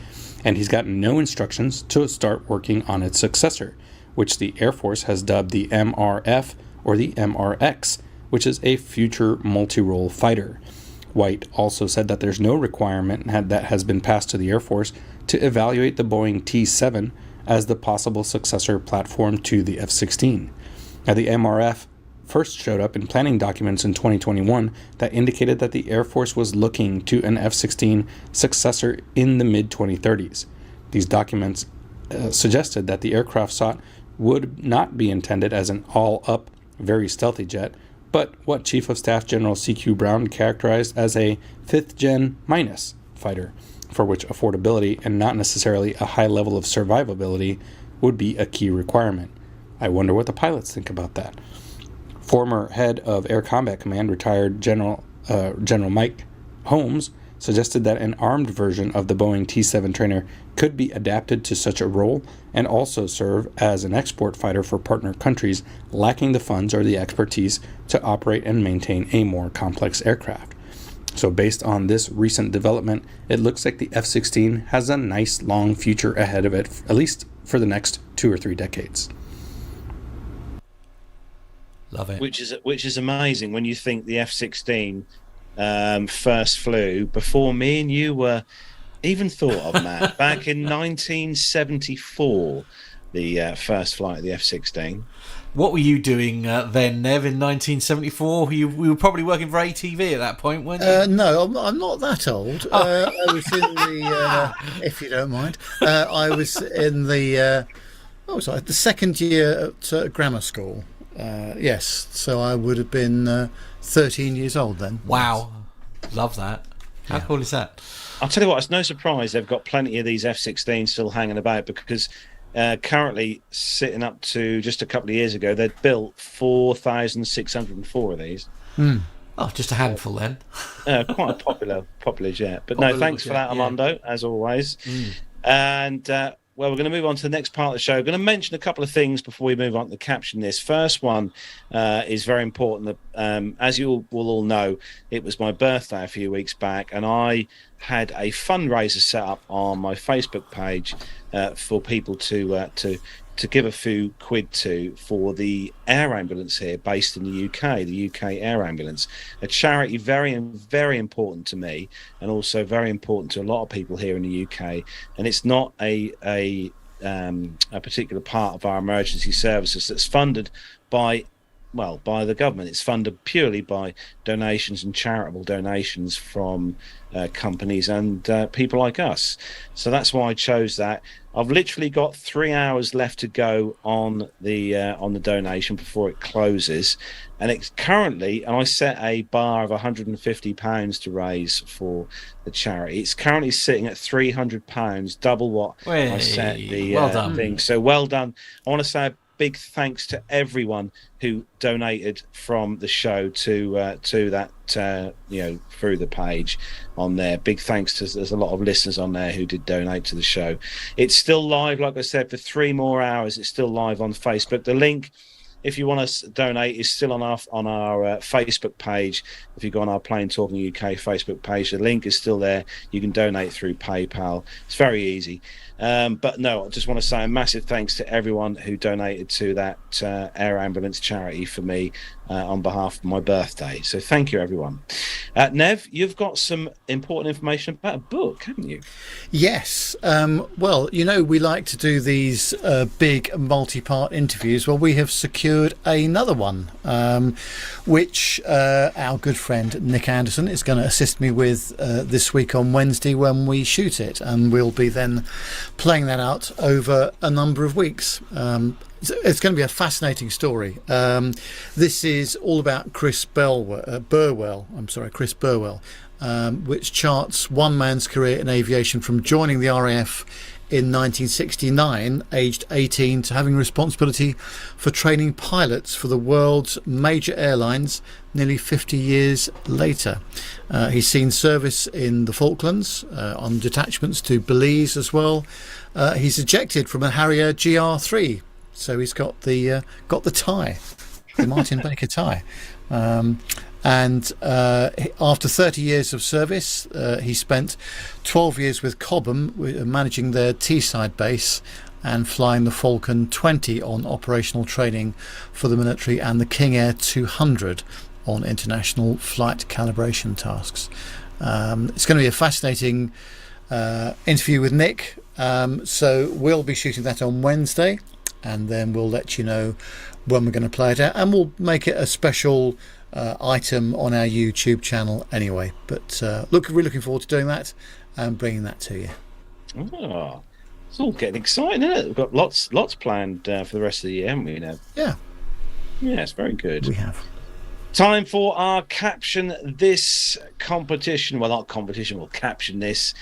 Speaker 5: and he's gotten no instructions to start working on its successor, which the Air Force has dubbed the MRF or the MRX, which is a future multi-role fighter. White also said that there's no requirement that has been passed to the Air Force to evaluate the Boeing T-7 as the possible successor platform to the F-16. Now, the MRF first showed up in planning documents in 2021 that indicated that the Air Force was looking to an F-16 successor in the mid-2030s. These documents suggested that the aircraft sought would not be intended as an all-up, very stealthy jet, but what Chief of Staff General C.Q. Brown characterized as a 5th-gen minus fighter, for which affordability and not necessarily a high level of survivability would be a key requirement. I wonder what the pilots think about that. Former head of Air Combat Command, retired General Mike Holmes, suggested that an armed version of the Boeing T-7 trainer could be adapted to such a role and also serve as an export fighter for partner countries lacking the funds or the expertise to operate and maintain a more complex aircraft. So based on this recent development, it looks like the F-16 has a nice long future ahead of it, at least for the next 2 or 3 decades.
Speaker 2: Love it.
Speaker 1: Which is amazing when you think the F-16 first flew before me and you were even thought of, Matt. Back in 1974, the first flight of the F-16.
Speaker 2: What were you doing then, Nev, in 1974? We were probably working for ATV at that point, weren't you?
Speaker 3: No, I'm not that old. I was in the, if you don't mind, I was in the, the second year at grammar school. Yes, so I would have been 13 years old then.
Speaker 2: Wow, love that. How cool is that?
Speaker 1: I'll tell you what, it's no surprise they've got plenty of these F-16s still hanging about, because currently, sitting up to just a couple of years ago, they'd built 4,604 of these.
Speaker 2: Oh, just a handful then.
Speaker 1: Quite a popular jet. But no, thanks for that, Armando, as always. And well, we're going to move on to the next part of the show. I'm going to mention a couple of things before we move on to caption this. First one is very important. As you will all know, it was my birthday a few weeks back, and I had a fundraiser set up on my Facebook page for people to give a few quid to for the air ambulance here based in the UK Air Ambulance, a charity very, very important to me and also very important to a lot of people here in the UK. And it's not a particular part of our emergency services that's funded by the government. It's funded purely by donations and charitable donations from companies and people like us. So that's why I chose that. I've literally got 3 hours left to go on the donation before it closes, and it's currently, and I set a bar of £150 to raise for the charity. It's currently sitting at £300, double what I set the
Speaker 2: well done.
Speaker 1: thing. So well done. I want to say big thanks to everyone who donated from the show to that through the page on there. Big thanks to, there's a lot of listeners on there who did donate to the show. It's still live, like I said, for 3 more hours. It's still live on Facebook. The link, if you want to donate, is still on our Facebook page. If you go on our Plain Talking UK Facebook page, the link is still there. You can donate through PayPal. It's very easy. But no, I just want to say a massive thanks to everyone who donated to that air ambulance charity for me on behalf of my birthday. So thank you, everyone. Nev, you've got some important information about a book, haven't you?
Speaker 3: Yes. Well, we like to do these big multi-part interviews. Well, we have secured another one, which our good friend Nick Anderson is going to assist me with this week on Wednesday when we shoot it, and we'll be then playing that out over a number of weeks. It's going to be a fascinating story. This is all about Chris Burwell, which charts one man's career in aviation from joining the RAF in 1969, aged 18, to having responsibility for training pilots for the world's major airlines nearly 50 years later. He's seen service in the Falklands, on detachments to Belize as well. He's ejected from a Harrier GR3, so he's got the tie, the Martin Baker tie. And after 30 years of service, he spent 12 years with Cobham, managing their Teesside base and flying the Falcon 20 on operational training for the military, and the King Air 200 on international flight calibration tasks. It's going to be a fascinating interview with Nick. So we'll be shooting that on Wednesday, and then we'll let you know when we're going to play it out, and we'll make it a special item on our YouTube channel anyway. But we're looking forward to doing that and bringing that to you.
Speaker 1: Oh, it's all getting exciting, isn't it? We've got lots planned for the rest of the year, haven't we?
Speaker 3: Yeah,
Speaker 1: it's very good.
Speaker 3: We have.
Speaker 1: Time for our Caption This competition. Well, not competition, we'll caption this.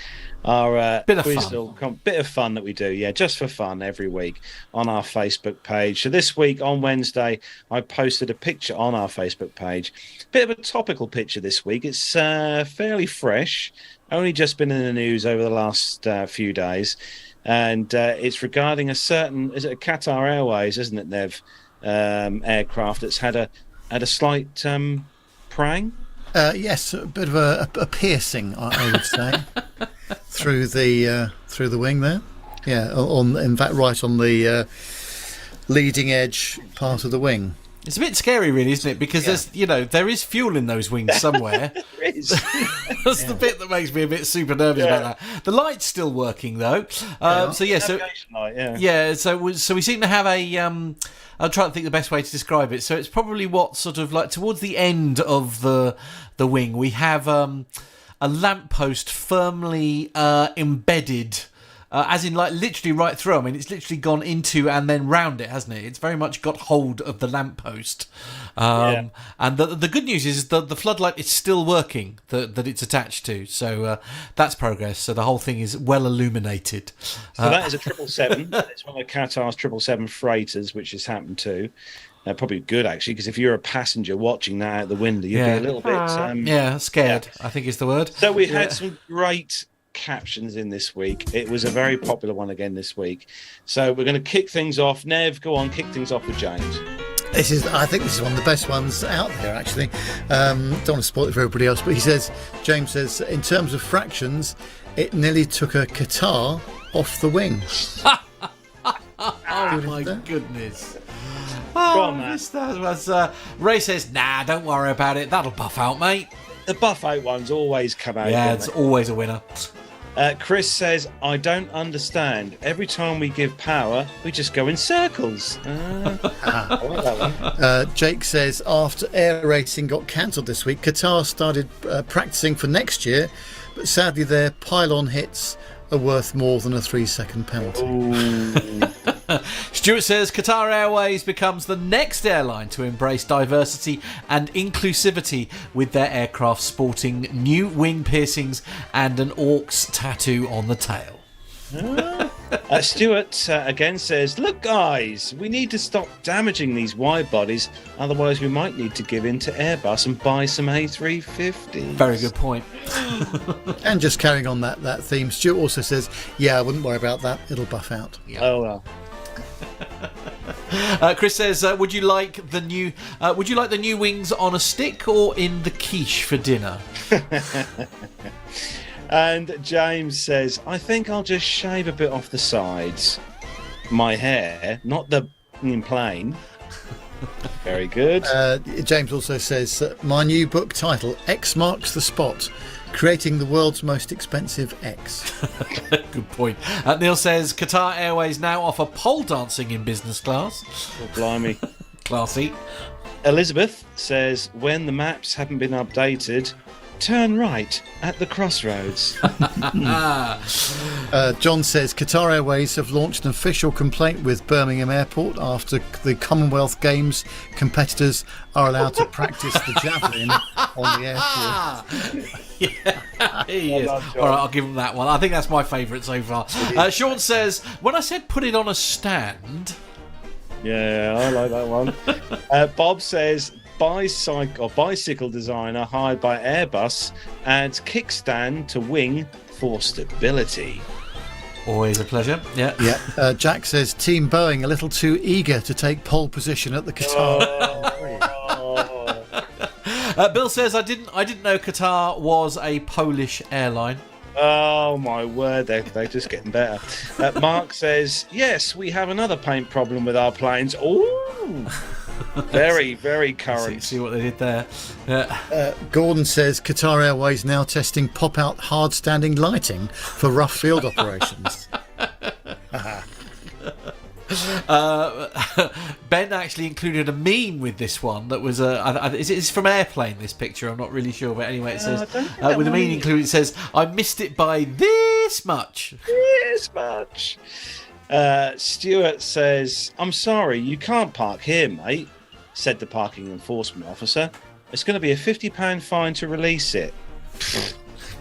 Speaker 1: Our
Speaker 2: bit of
Speaker 1: fun that we do, just for fun every week on our Facebook page. So this week on Wednesday, I posted a picture on our Facebook page. Bit of a topical picture this week. It's fairly fresh, only just been in the news over the last few days, and it's regarding a certain, is it a Qatar Airways, isn't it, Nev, aircraft that's had a slight prang?
Speaker 3: Yes, a bit of a piercing, I would say, through the wing there. Yeah, in fact, right on the leading edge part of the wing.
Speaker 2: It's a bit scary, really, isn't it? Because there is fuel in those wings somewhere.
Speaker 1: There is.
Speaker 2: That's the bit that makes me a bit super nervous about that. The light's still working though. So we seem to have a. I'll try to think the best way to describe it. So it's probably what sort of like towards the end of the wing, we have a lamppost firmly embedded. As in, like, literally right through. I mean, it's literally gone into and then round it, hasn't it? It's very much got hold of the lamppost. And the good news is that the floodlight is still working, that it's attached to. So that's progress. So the whole thing is well illuminated.
Speaker 1: So that is a 777. It's one of Qatar's 777 freighters, which has happened to. Probably good, actually, because if you're a passenger watching that out the window, you'd be a little bit...
Speaker 2: scared, I think is the word.
Speaker 1: So we had some great captions in this week. It was a very popular one again this week. So we're going to kick things off. Nev, go on, kick things off with James.
Speaker 3: I think this is one of the best ones out there, actually. Don't want to spoil it for everybody else, but James says, in terms of fractions, it nearly took a Qatar off the wing.
Speaker 2: Oh my goodness. Ray says, nah, don't worry about it. That'll buff out, mate.
Speaker 1: The buff out ones always come out.
Speaker 2: Yeah, it's always a winner.
Speaker 1: Chris says, I don't understand. Every time we give power, we just go in circles. I like that one.
Speaker 3: Jake says, after air racing got cancelled this week, Qatar started practicing for next year, but sadly their pylon hits are worth more than a 3-second penalty.
Speaker 2: Stuart says Qatar Airways becomes the next airline to embrace diversity and inclusivity, with their aircraft sporting new wing piercings and an orc's tattoo on the tail.
Speaker 1: Stuart again says, look guys, we need to stop damaging these wide bodies, otherwise we might need to give in to Airbus and buy some A350s.
Speaker 2: Very good point.
Speaker 3: And just carrying on that theme, Stuart also says, yeah, I wouldn't worry about that, it'll buff out.
Speaker 1: Oh well.
Speaker 2: Chris says, would you like the new wings on a stick or in the quiche for dinner?
Speaker 1: And James says, I think I'll just shave a bit off the sides. My hair, not the plane. Very good.
Speaker 3: James also says, my new book title, X Marks the Spot, Creating the World's Most Expensive X.
Speaker 2: Good point. Neil says, Qatar Airways now offer pole dancing in business class.
Speaker 1: Oh, blimey.
Speaker 2: Classy.
Speaker 1: Elizabeth says, when the maps haven't been updated, turn right at the crossroads.
Speaker 3: John says Qatar Airways have launched an official complaint with Birmingham Airport after the Commonwealth Games competitors are allowed to practice the javelin on the airport.
Speaker 2: Yeah, he is. All right, I'll give him that one. I think that's my favourite so far. Sean says, when I said put it on a stand...
Speaker 1: Yeah, I like that one. Bob says, bicycle designer hired by Airbus adds kickstand to wing for stability.
Speaker 2: Always a pleasure. Yeah.
Speaker 3: Jack says Team Boeing a little too eager to take pole position at the Qatar.
Speaker 2: Bill says I didn't know Qatar was a Polish airline.
Speaker 1: Oh my word, they're just getting better. Mark says, yes, we have another paint problem with our planes. Ooh. Very, very current.
Speaker 2: See what they did there. Yeah.
Speaker 3: Gordon says Qatar Airways now testing pop-out hard-standing lighting for rough field operations.
Speaker 2: Ben actually included a meme with this one that was it's from Airplane, this picture, I'm not really sure, but anyway it says with a meme included, it says, I missed it by this much.
Speaker 1: Stuart says, I'm sorry, you can't park here, mate, said the parking enforcement officer. It's going to be a £50 fine to release it.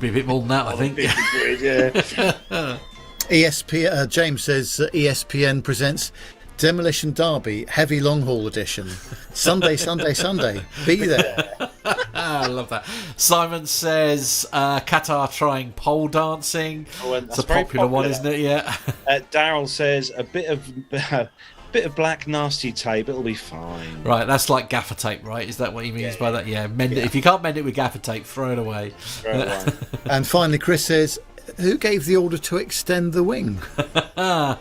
Speaker 2: Be a bit more than that, I think.
Speaker 1: Yeah.
Speaker 3: ESPN, James says ESPN presents Demolition Derby Heavy Long Haul Edition. Sunday. Be there.
Speaker 2: I love that. Simon says Qatar trying pole dancing. It's a popular one, isn't it? Yeah.
Speaker 1: Daryl says a bit of black nasty tape, it'll be fine.
Speaker 2: Right, that's like gaffer tape, right? Is that what he means by that? Yeah, mend it. If you can't mend it with gaffer tape, throw it away.
Speaker 3: And finally, Chris says, who gave the order to extend the wing?
Speaker 1: In the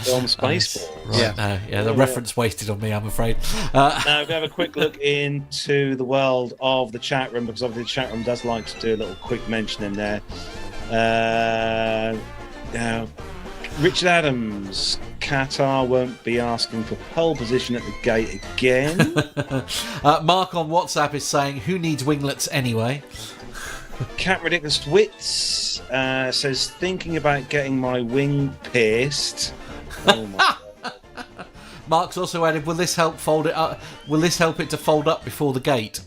Speaker 1: film Spaceball.
Speaker 2: Right. The reference wasted on me, I'm afraid.
Speaker 1: Now, we have a quick look into the world of the chat room, because obviously the chat room does like to do a little quick mention in there. Now, Richard Adams, Qatar won't be asking for pole position at the gate again.
Speaker 2: Mark on WhatsApp is saying, who needs winglets anyway?
Speaker 1: Cat Ridiculous Wits says, thinking about getting my wing pierced. Oh my God.
Speaker 2: Mark's also added, will this help fold it up? Will this help it to fold up before the gate?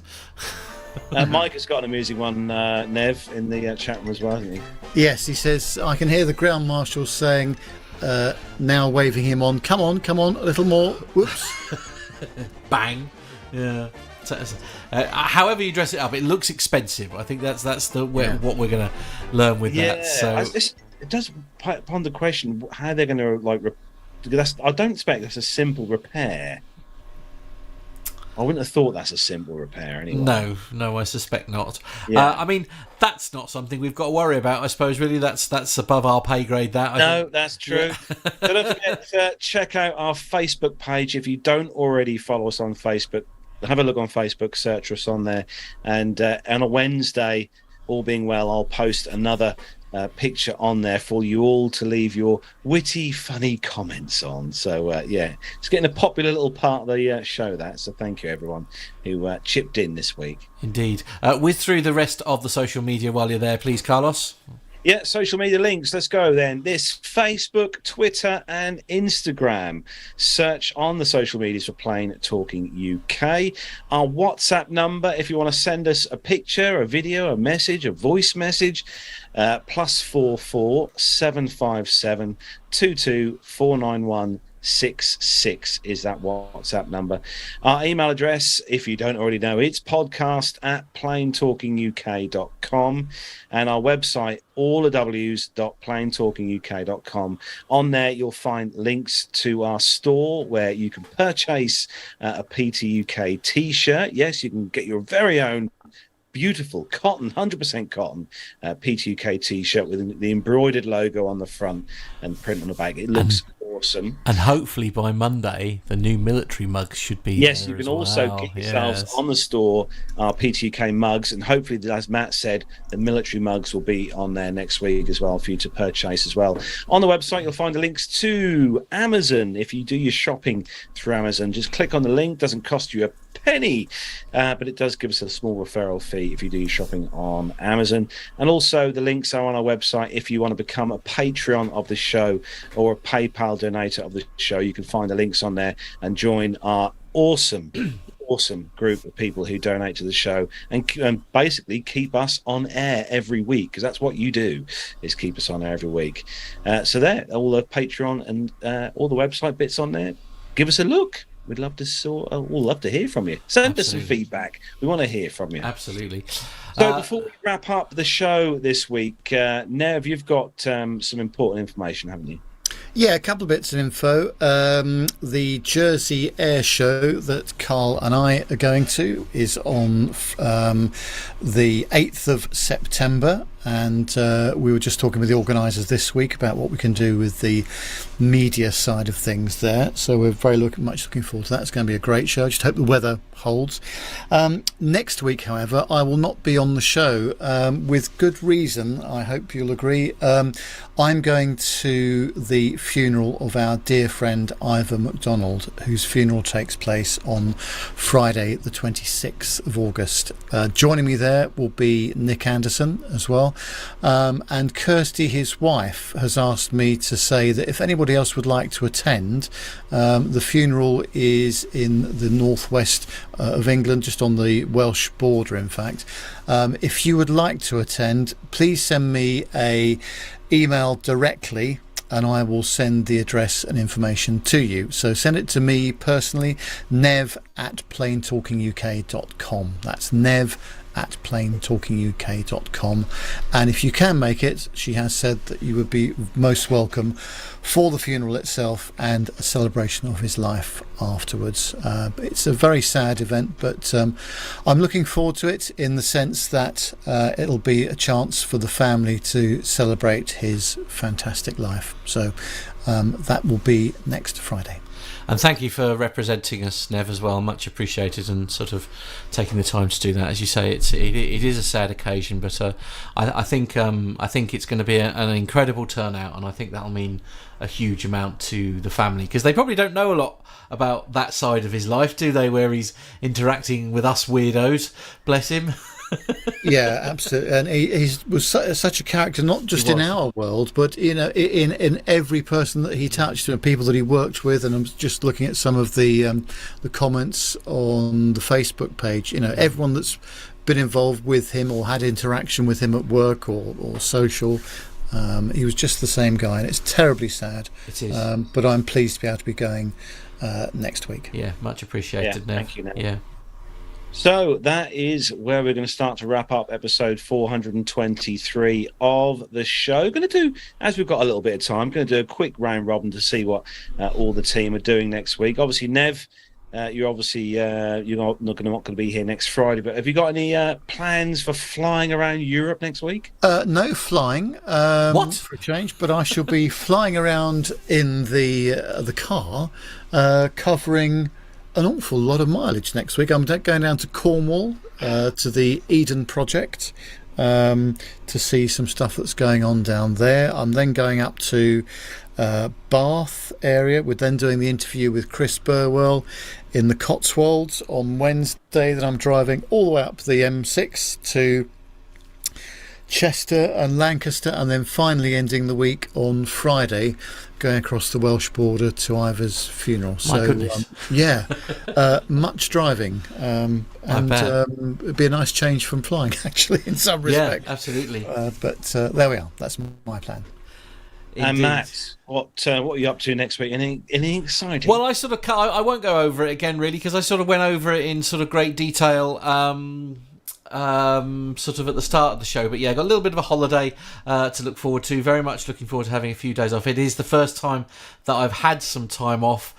Speaker 1: Mike has got an amusing one, Nev, in the chat room as well, hasn't he?
Speaker 3: Yes, he says, I can hear the ground marshal saying, now waving him on, come on, a little more. Whoops.
Speaker 2: Bang. Yeah. However you dress it up, it looks expensive. I think that's what we're going to learn with that. So
Speaker 1: it does ponder the question how they're going to I don't expect that's a simple repair. I wouldn't have thought that's a simple repair anyway.
Speaker 2: No, I suspect not.
Speaker 1: Yeah.
Speaker 2: I mean, that's not something we've got to worry about, I suppose, really. That's above our pay grade, that. I think.
Speaker 1: That's true. So don't forget to check out our Facebook page. If you don't already follow us on Facebook, have a look on Facebook, search us on there. And on a Wednesday, all being well, I'll post another picture on there for you all to leave your witty, funny comments on. So, it's getting a popular little part of the show, that. So thank you, everyone who chipped in this week.
Speaker 2: Indeed. Whiz through the rest of the social media while you're there, please, Carlos.
Speaker 1: Yeah, social media links. Let's go then. This Facebook, Twitter, and Instagram. Search on the social medias for Plain Talking UK. Our WhatsApp number, if you want to send us a picture, a video, a message, a voice message, +44 757 22 491 66 is that WhatsApp number. Our email address, if you don't already know, it's podcast@plaintalkinguk.com, and our website, all the w's.plaintalkinguk.com. On there you'll find links to our store where you can purchase a PTUK t-shirt. Yes, you can get your very own beautiful cotton, 100% cotton PTUK t-shirt with the embroidered logo on the front and print on the back. It looks awesome.
Speaker 2: And hopefully by Monday, the new military mugs should be
Speaker 1: you can also
Speaker 2: well.
Speaker 1: get yourselves on the store our PTUK mugs, and hopefully, as Matt said, the military mugs will be on there next week as well for you to purchase as well. On the website, you'll find the links to Amazon. If you do your shopping through Amazon, just click on the link. Doesn't cost you a penny, but it does give us a small referral fee if you do your shopping on Amazon. And also the links are on our website. If you want to become a Patreon of the show or a PayPal donator of the show, you can find the links on there and join our awesome group of people who donate to the show and basically keep us on air every week, because that's what you do, is keep us on air every week. So there, all the Patreon and all the website bits on there. Give us a look. We'd love to we'll love to hear from you. Send us some feedback. We want to hear from you.
Speaker 2: Absolutely.
Speaker 1: So before we wrap up the show this week, Nev, you've got some important information, haven't you?
Speaker 3: Yeah, a couple of bits of info. The Jersey Air Show that Carl and I are going to is on the 8th of September. And we were just talking with the organisers this week about what we can do with the media side of things there. So we're very much looking forward to that. It's going to be a great show. Just hope the weather holds. Next week, however, I will not be on the show with good reason. I hope you'll agree. I'm going to the funeral of our dear friend Ivor MacDonald, whose funeral takes place on Friday, the 26th of August. Joining me there will be Nick Anderson as well. And Kirsty, his wife, has asked me to say that if anybody else would like to attend, the funeral is in the northwest of England, just on the Welsh border, in fact. If you would like to attend, please send me a email directly and I will send the address and information to you. So send it to me personally, nev@plaintalkinguk.com. That's nev@plaintalkinguk.com. And if you can make it, she has said that you would be most welcome for the funeral itself and a celebration of his life afterwards. It's a very sad event, but I'm looking forward to it in the sense that it'll be a chance for the family to celebrate his fantastic life. So that will be next Friday.
Speaker 2: And thank you for representing us, Nev, as well. Much appreciated, and sort of taking the time to do that. As you say, it is a sad occasion, but I think it's going to be an incredible turnout, and I think that'll mean a huge amount to the family, because they probably don't know a lot about that side of his life, do they? Where he's interacting with us weirdos. Bless him.
Speaker 3: Yeah, absolutely. And he was such a character, not just in our world, but in every person that he touched and people that he worked with. And I'm just looking at some of the comments on the Facebook page. Everyone that's been involved with him or had interaction with him at work or social. He was just the same guy, and it's terribly sad.
Speaker 2: It is.
Speaker 3: But I'm pleased to be able to be going next week.
Speaker 2: Yeah, much appreciated, Nev.
Speaker 1: Thank you, Nev.
Speaker 2: Yeah.
Speaker 1: So that is where we're going to start to wrap up episode 423 of the show. Going to do, as we've got a little bit of time, going to do a quick round robin to see what all the team are doing next week. Obviously, Nev, you're not going to be here next Friday, but have you got any plans for flying around Europe next week?
Speaker 3: No flying.
Speaker 2: What?
Speaker 3: For a change, but I shall be flying around in the car, covering an awful lot of mileage next week. I'm going down to Cornwall to the Eden Project to see some stuff that's going on down there. I'm then going up to Bath area. We're then doing the interview with Chris Burwell in the Cotswolds on Wednesday. Then I'm driving all the way up the M6 to Chester and Lancaster, and then finally ending the week on Friday, going across the Welsh border to Ivor's funeral.
Speaker 2: My goodness.
Speaker 3: Much driving, and it'd be a nice change from flying, actually, in some respect.
Speaker 2: Yeah, absolutely.
Speaker 3: But there we are. That's my plan.
Speaker 1: And
Speaker 2: Indeed.
Speaker 1: Matt, what are you up to next week? Anything exciting?
Speaker 2: Well, I won't go over it again, really, because I sort of went over it in sort of great detail sort of at the start of the show. But yeah, I got a little bit of a holiday to look forward to. Very much looking forward to having a few days off. It is the first time that I've had some time off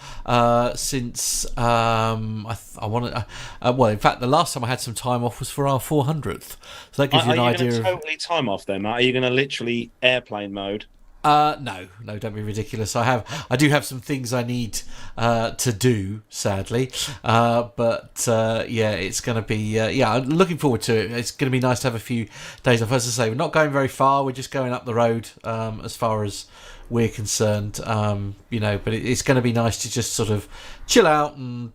Speaker 2: since well, in fact, the last time I had some time off was for our 400th. So that gives you an idea.
Speaker 1: Are you totally time off then, Matt? Are you going to literally airplane mode?
Speaker 2: No, don't be ridiculous. I do have some things I need to do, sadly. But yeah, it's going to be. I'm looking forward to it. It's going to be nice to have a few days off. As I say, we're not going very far. We're just going up the road as far as we're concerned. But it's going to be nice to just sort of chill out and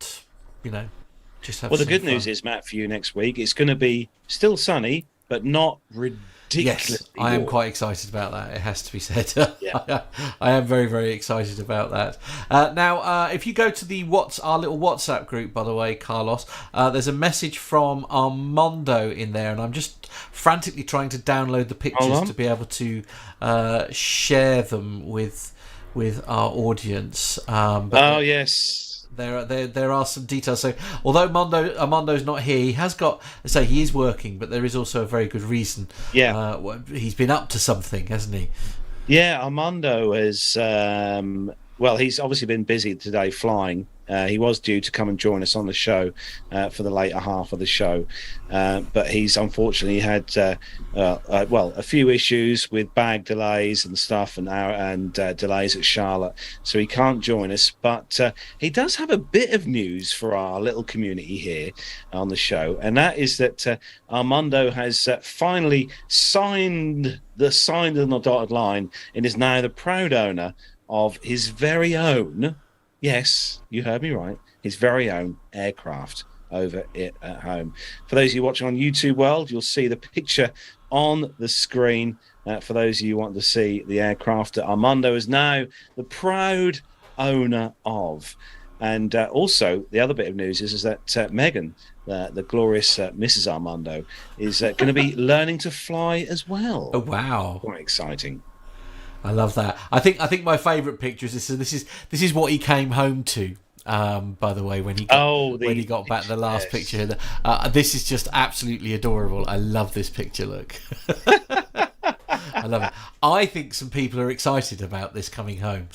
Speaker 2: just have.
Speaker 1: Well, the
Speaker 2: some
Speaker 1: good
Speaker 2: fun.
Speaker 1: news is, Matt, for you next week, it's going to be still sunny, but not ridiculous.
Speaker 2: Yes, I am
Speaker 1: warm.
Speaker 2: quite excited about that. It has to be said.
Speaker 1: Yeah.
Speaker 2: I am very, very excited about that. Now, if you go to our little WhatsApp group, by the way, Carlos, there's a message from Armando in there, and I'm just frantically trying to download the pictures to be able to share them with our audience.
Speaker 1: Yes.
Speaker 2: There are some details. So although Armando's not here, he has got. He is working, but there is also a very good reason.
Speaker 1: Yeah,
Speaker 2: he's been up to something, hasn't he?
Speaker 1: Yeah, Armando has. He's obviously been busy today flying. He was due to come and join us on the show for the later half of the show, but he's unfortunately had a few issues with bag delays and stuff, and delays at Charlotte, so he can't join us. But he does have a bit of news for our little community here on the show, and that is that Armando has finally signed on the dotted line and is now the proud owner of his very own. Yes, you heard me right. His very own aircraft over it at home. For those of you watching on YouTube World, you'll see the picture on the screen. For those of you who want to see the aircraft that Armando is now the proud owner of. And also, the other bit of news is that Megan, the glorious Mrs. Armando, is going to be learning to fly as well.
Speaker 2: Oh, wow.
Speaker 1: Quite exciting.
Speaker 2: I love that. I think my favourite picture is this. So this is what he came home to. By the way, when he got back, the last picture. This is just absolutely adorable. I love this picture. Look, I love it. I think some people are excited about this coming home.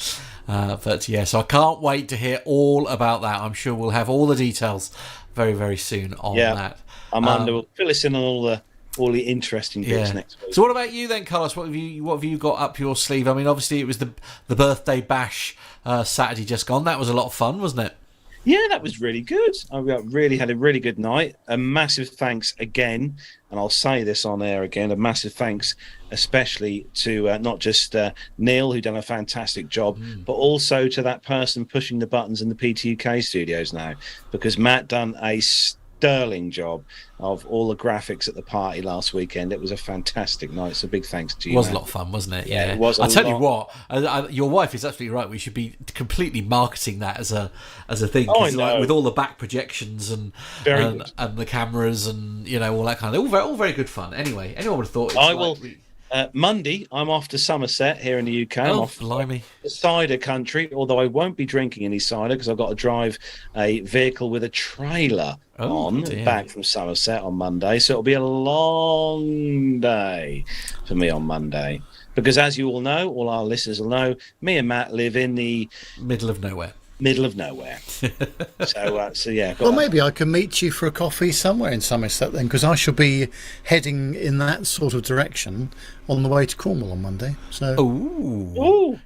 Speaker 2: But yeah, so I can't wait to hear all about that. I'm sure we'll have all the details very, very soon on that.
Speaker 1: Armando will fill us in on all the interesting bits next week.
Speaker 2: So what about you then, Carlos? What have you got up your sleeve? I mean, obviously it was the birthday bash Saturday just gone. That was a lot of fun, wasn't it?
Speaker 1: Yeah, that was really good. I really had a really good night. A massive thanks again, and I'll say this on air again, a massive thanks especially to not just Neil, who done a fantastic job, but also to that person pushing the buttons in the PTUK studios now, because Matt done a sterling job of all the graphics at the party last weekend. It was a fantastic night, so big thanks to you.
Speaker 2: It was
Speaker 1: Matt.
Speaker 2: a lot of fun, wasn't it?
Speaker 1: Yeah, it was.
Speaker 2: I'll tell you what, your wife is absolutely right. We should be completely marketing that as a thing.
Speaker 1: Oh, I know.
Speaker 2: Like, with all the back projections and the cameras and all that kind of all very good fun. Anyway, anyone would have thought.
Speaker 1: Monday, I'm off to Somerset here in the UK. I'm off
Speaker 2: blimey.
Speaker 1: to cider country, although I won't be drinking any cider because I've got to drive a vehicle with a trailer back from Somerset on Monday. So it'll be a long day for me on Monday. Because as you all know, all our listeners will know, me and Matt live in the
Speaker 2: middle of nowhere.
Speaker 1: So yeah.
Speaker 3: Well, maybe I can meet you for a coffee somewhere in Somerset then, because I shall be heading in that sort of direction on the way to Cornwall on Monday. So,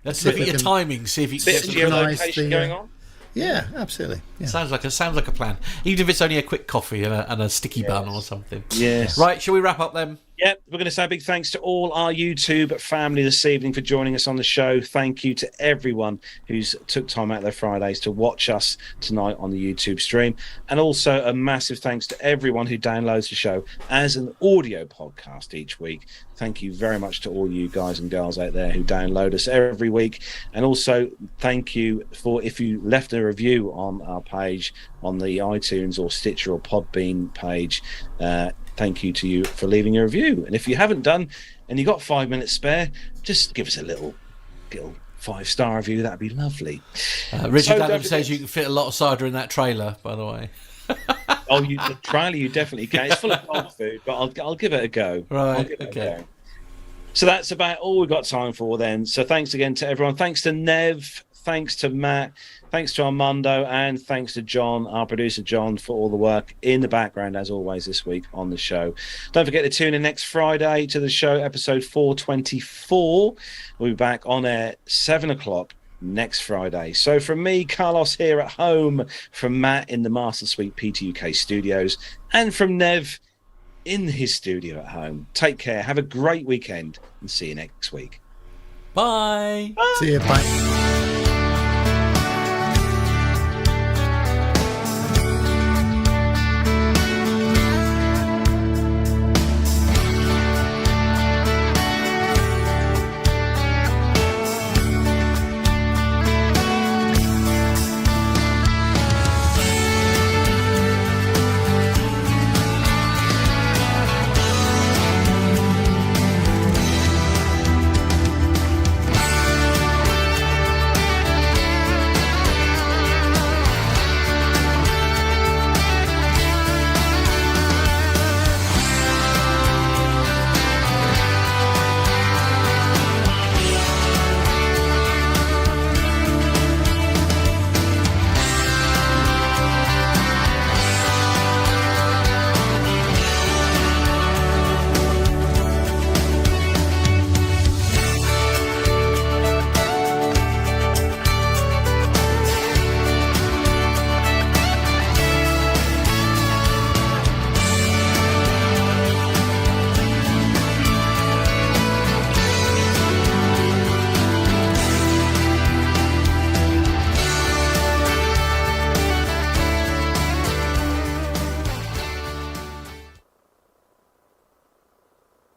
Speaker 2: let's look at your timing. See if you can
Speaker 1: get some geolocation going on.
Speaker 3: Yeah, absolutely. Yeah.
Speaker 2: Sounds like a plan. Even if it's only a quick coffee and a sticky bun or something.
Speaker 1: Yes.
Speaker 2: Right, shall we wrap up then?
Speaker 1: Yep, we're going to say a big thanks to all our YouTube family this evening for joining us on the show. Thank you to everyone who's took time out of their Fridays to watch us tonight on the YouTube stream. And also a massive thanks to everyone who downloads the show as an audio podcast each week. Thank you very much to all you guys and girls out there who download us every week. And also thank you for if you left a review on our page on the iTunes or Stitcher or Podbean page. Thank you to you for leaving a review. And if you haven't done and you got 5 minutes spare, just give us a little 5-star review. That'd be lovely.
Speaker 2: Richard Adams says you can fit a lot of cider in that trailer, by the way.
Speaker 1: The trailer you definitely can. It's full of dog food, but I'll give it a go.
Speaker 2: Right, okay.
Speaker 1: So that's about all we've got time for then. So thanks again to everyone. Thanks to Nev. Thanks to Matt. Thanks to Armando. And thanks to John, our producer John, for all the work in the background, as always, this week on the show. Don't forget to tune in next Friday to the show, episode 424. We'll be back on air 7 o'clock next Friday. So from me, Carlos, here at home, from Matt in the Master Suite PTUK studios, and from Nev in his studio at home. Take care. Have a great weekend and see you next week.
Speaker 2: Bye.
Speaker 3: See you. Bye.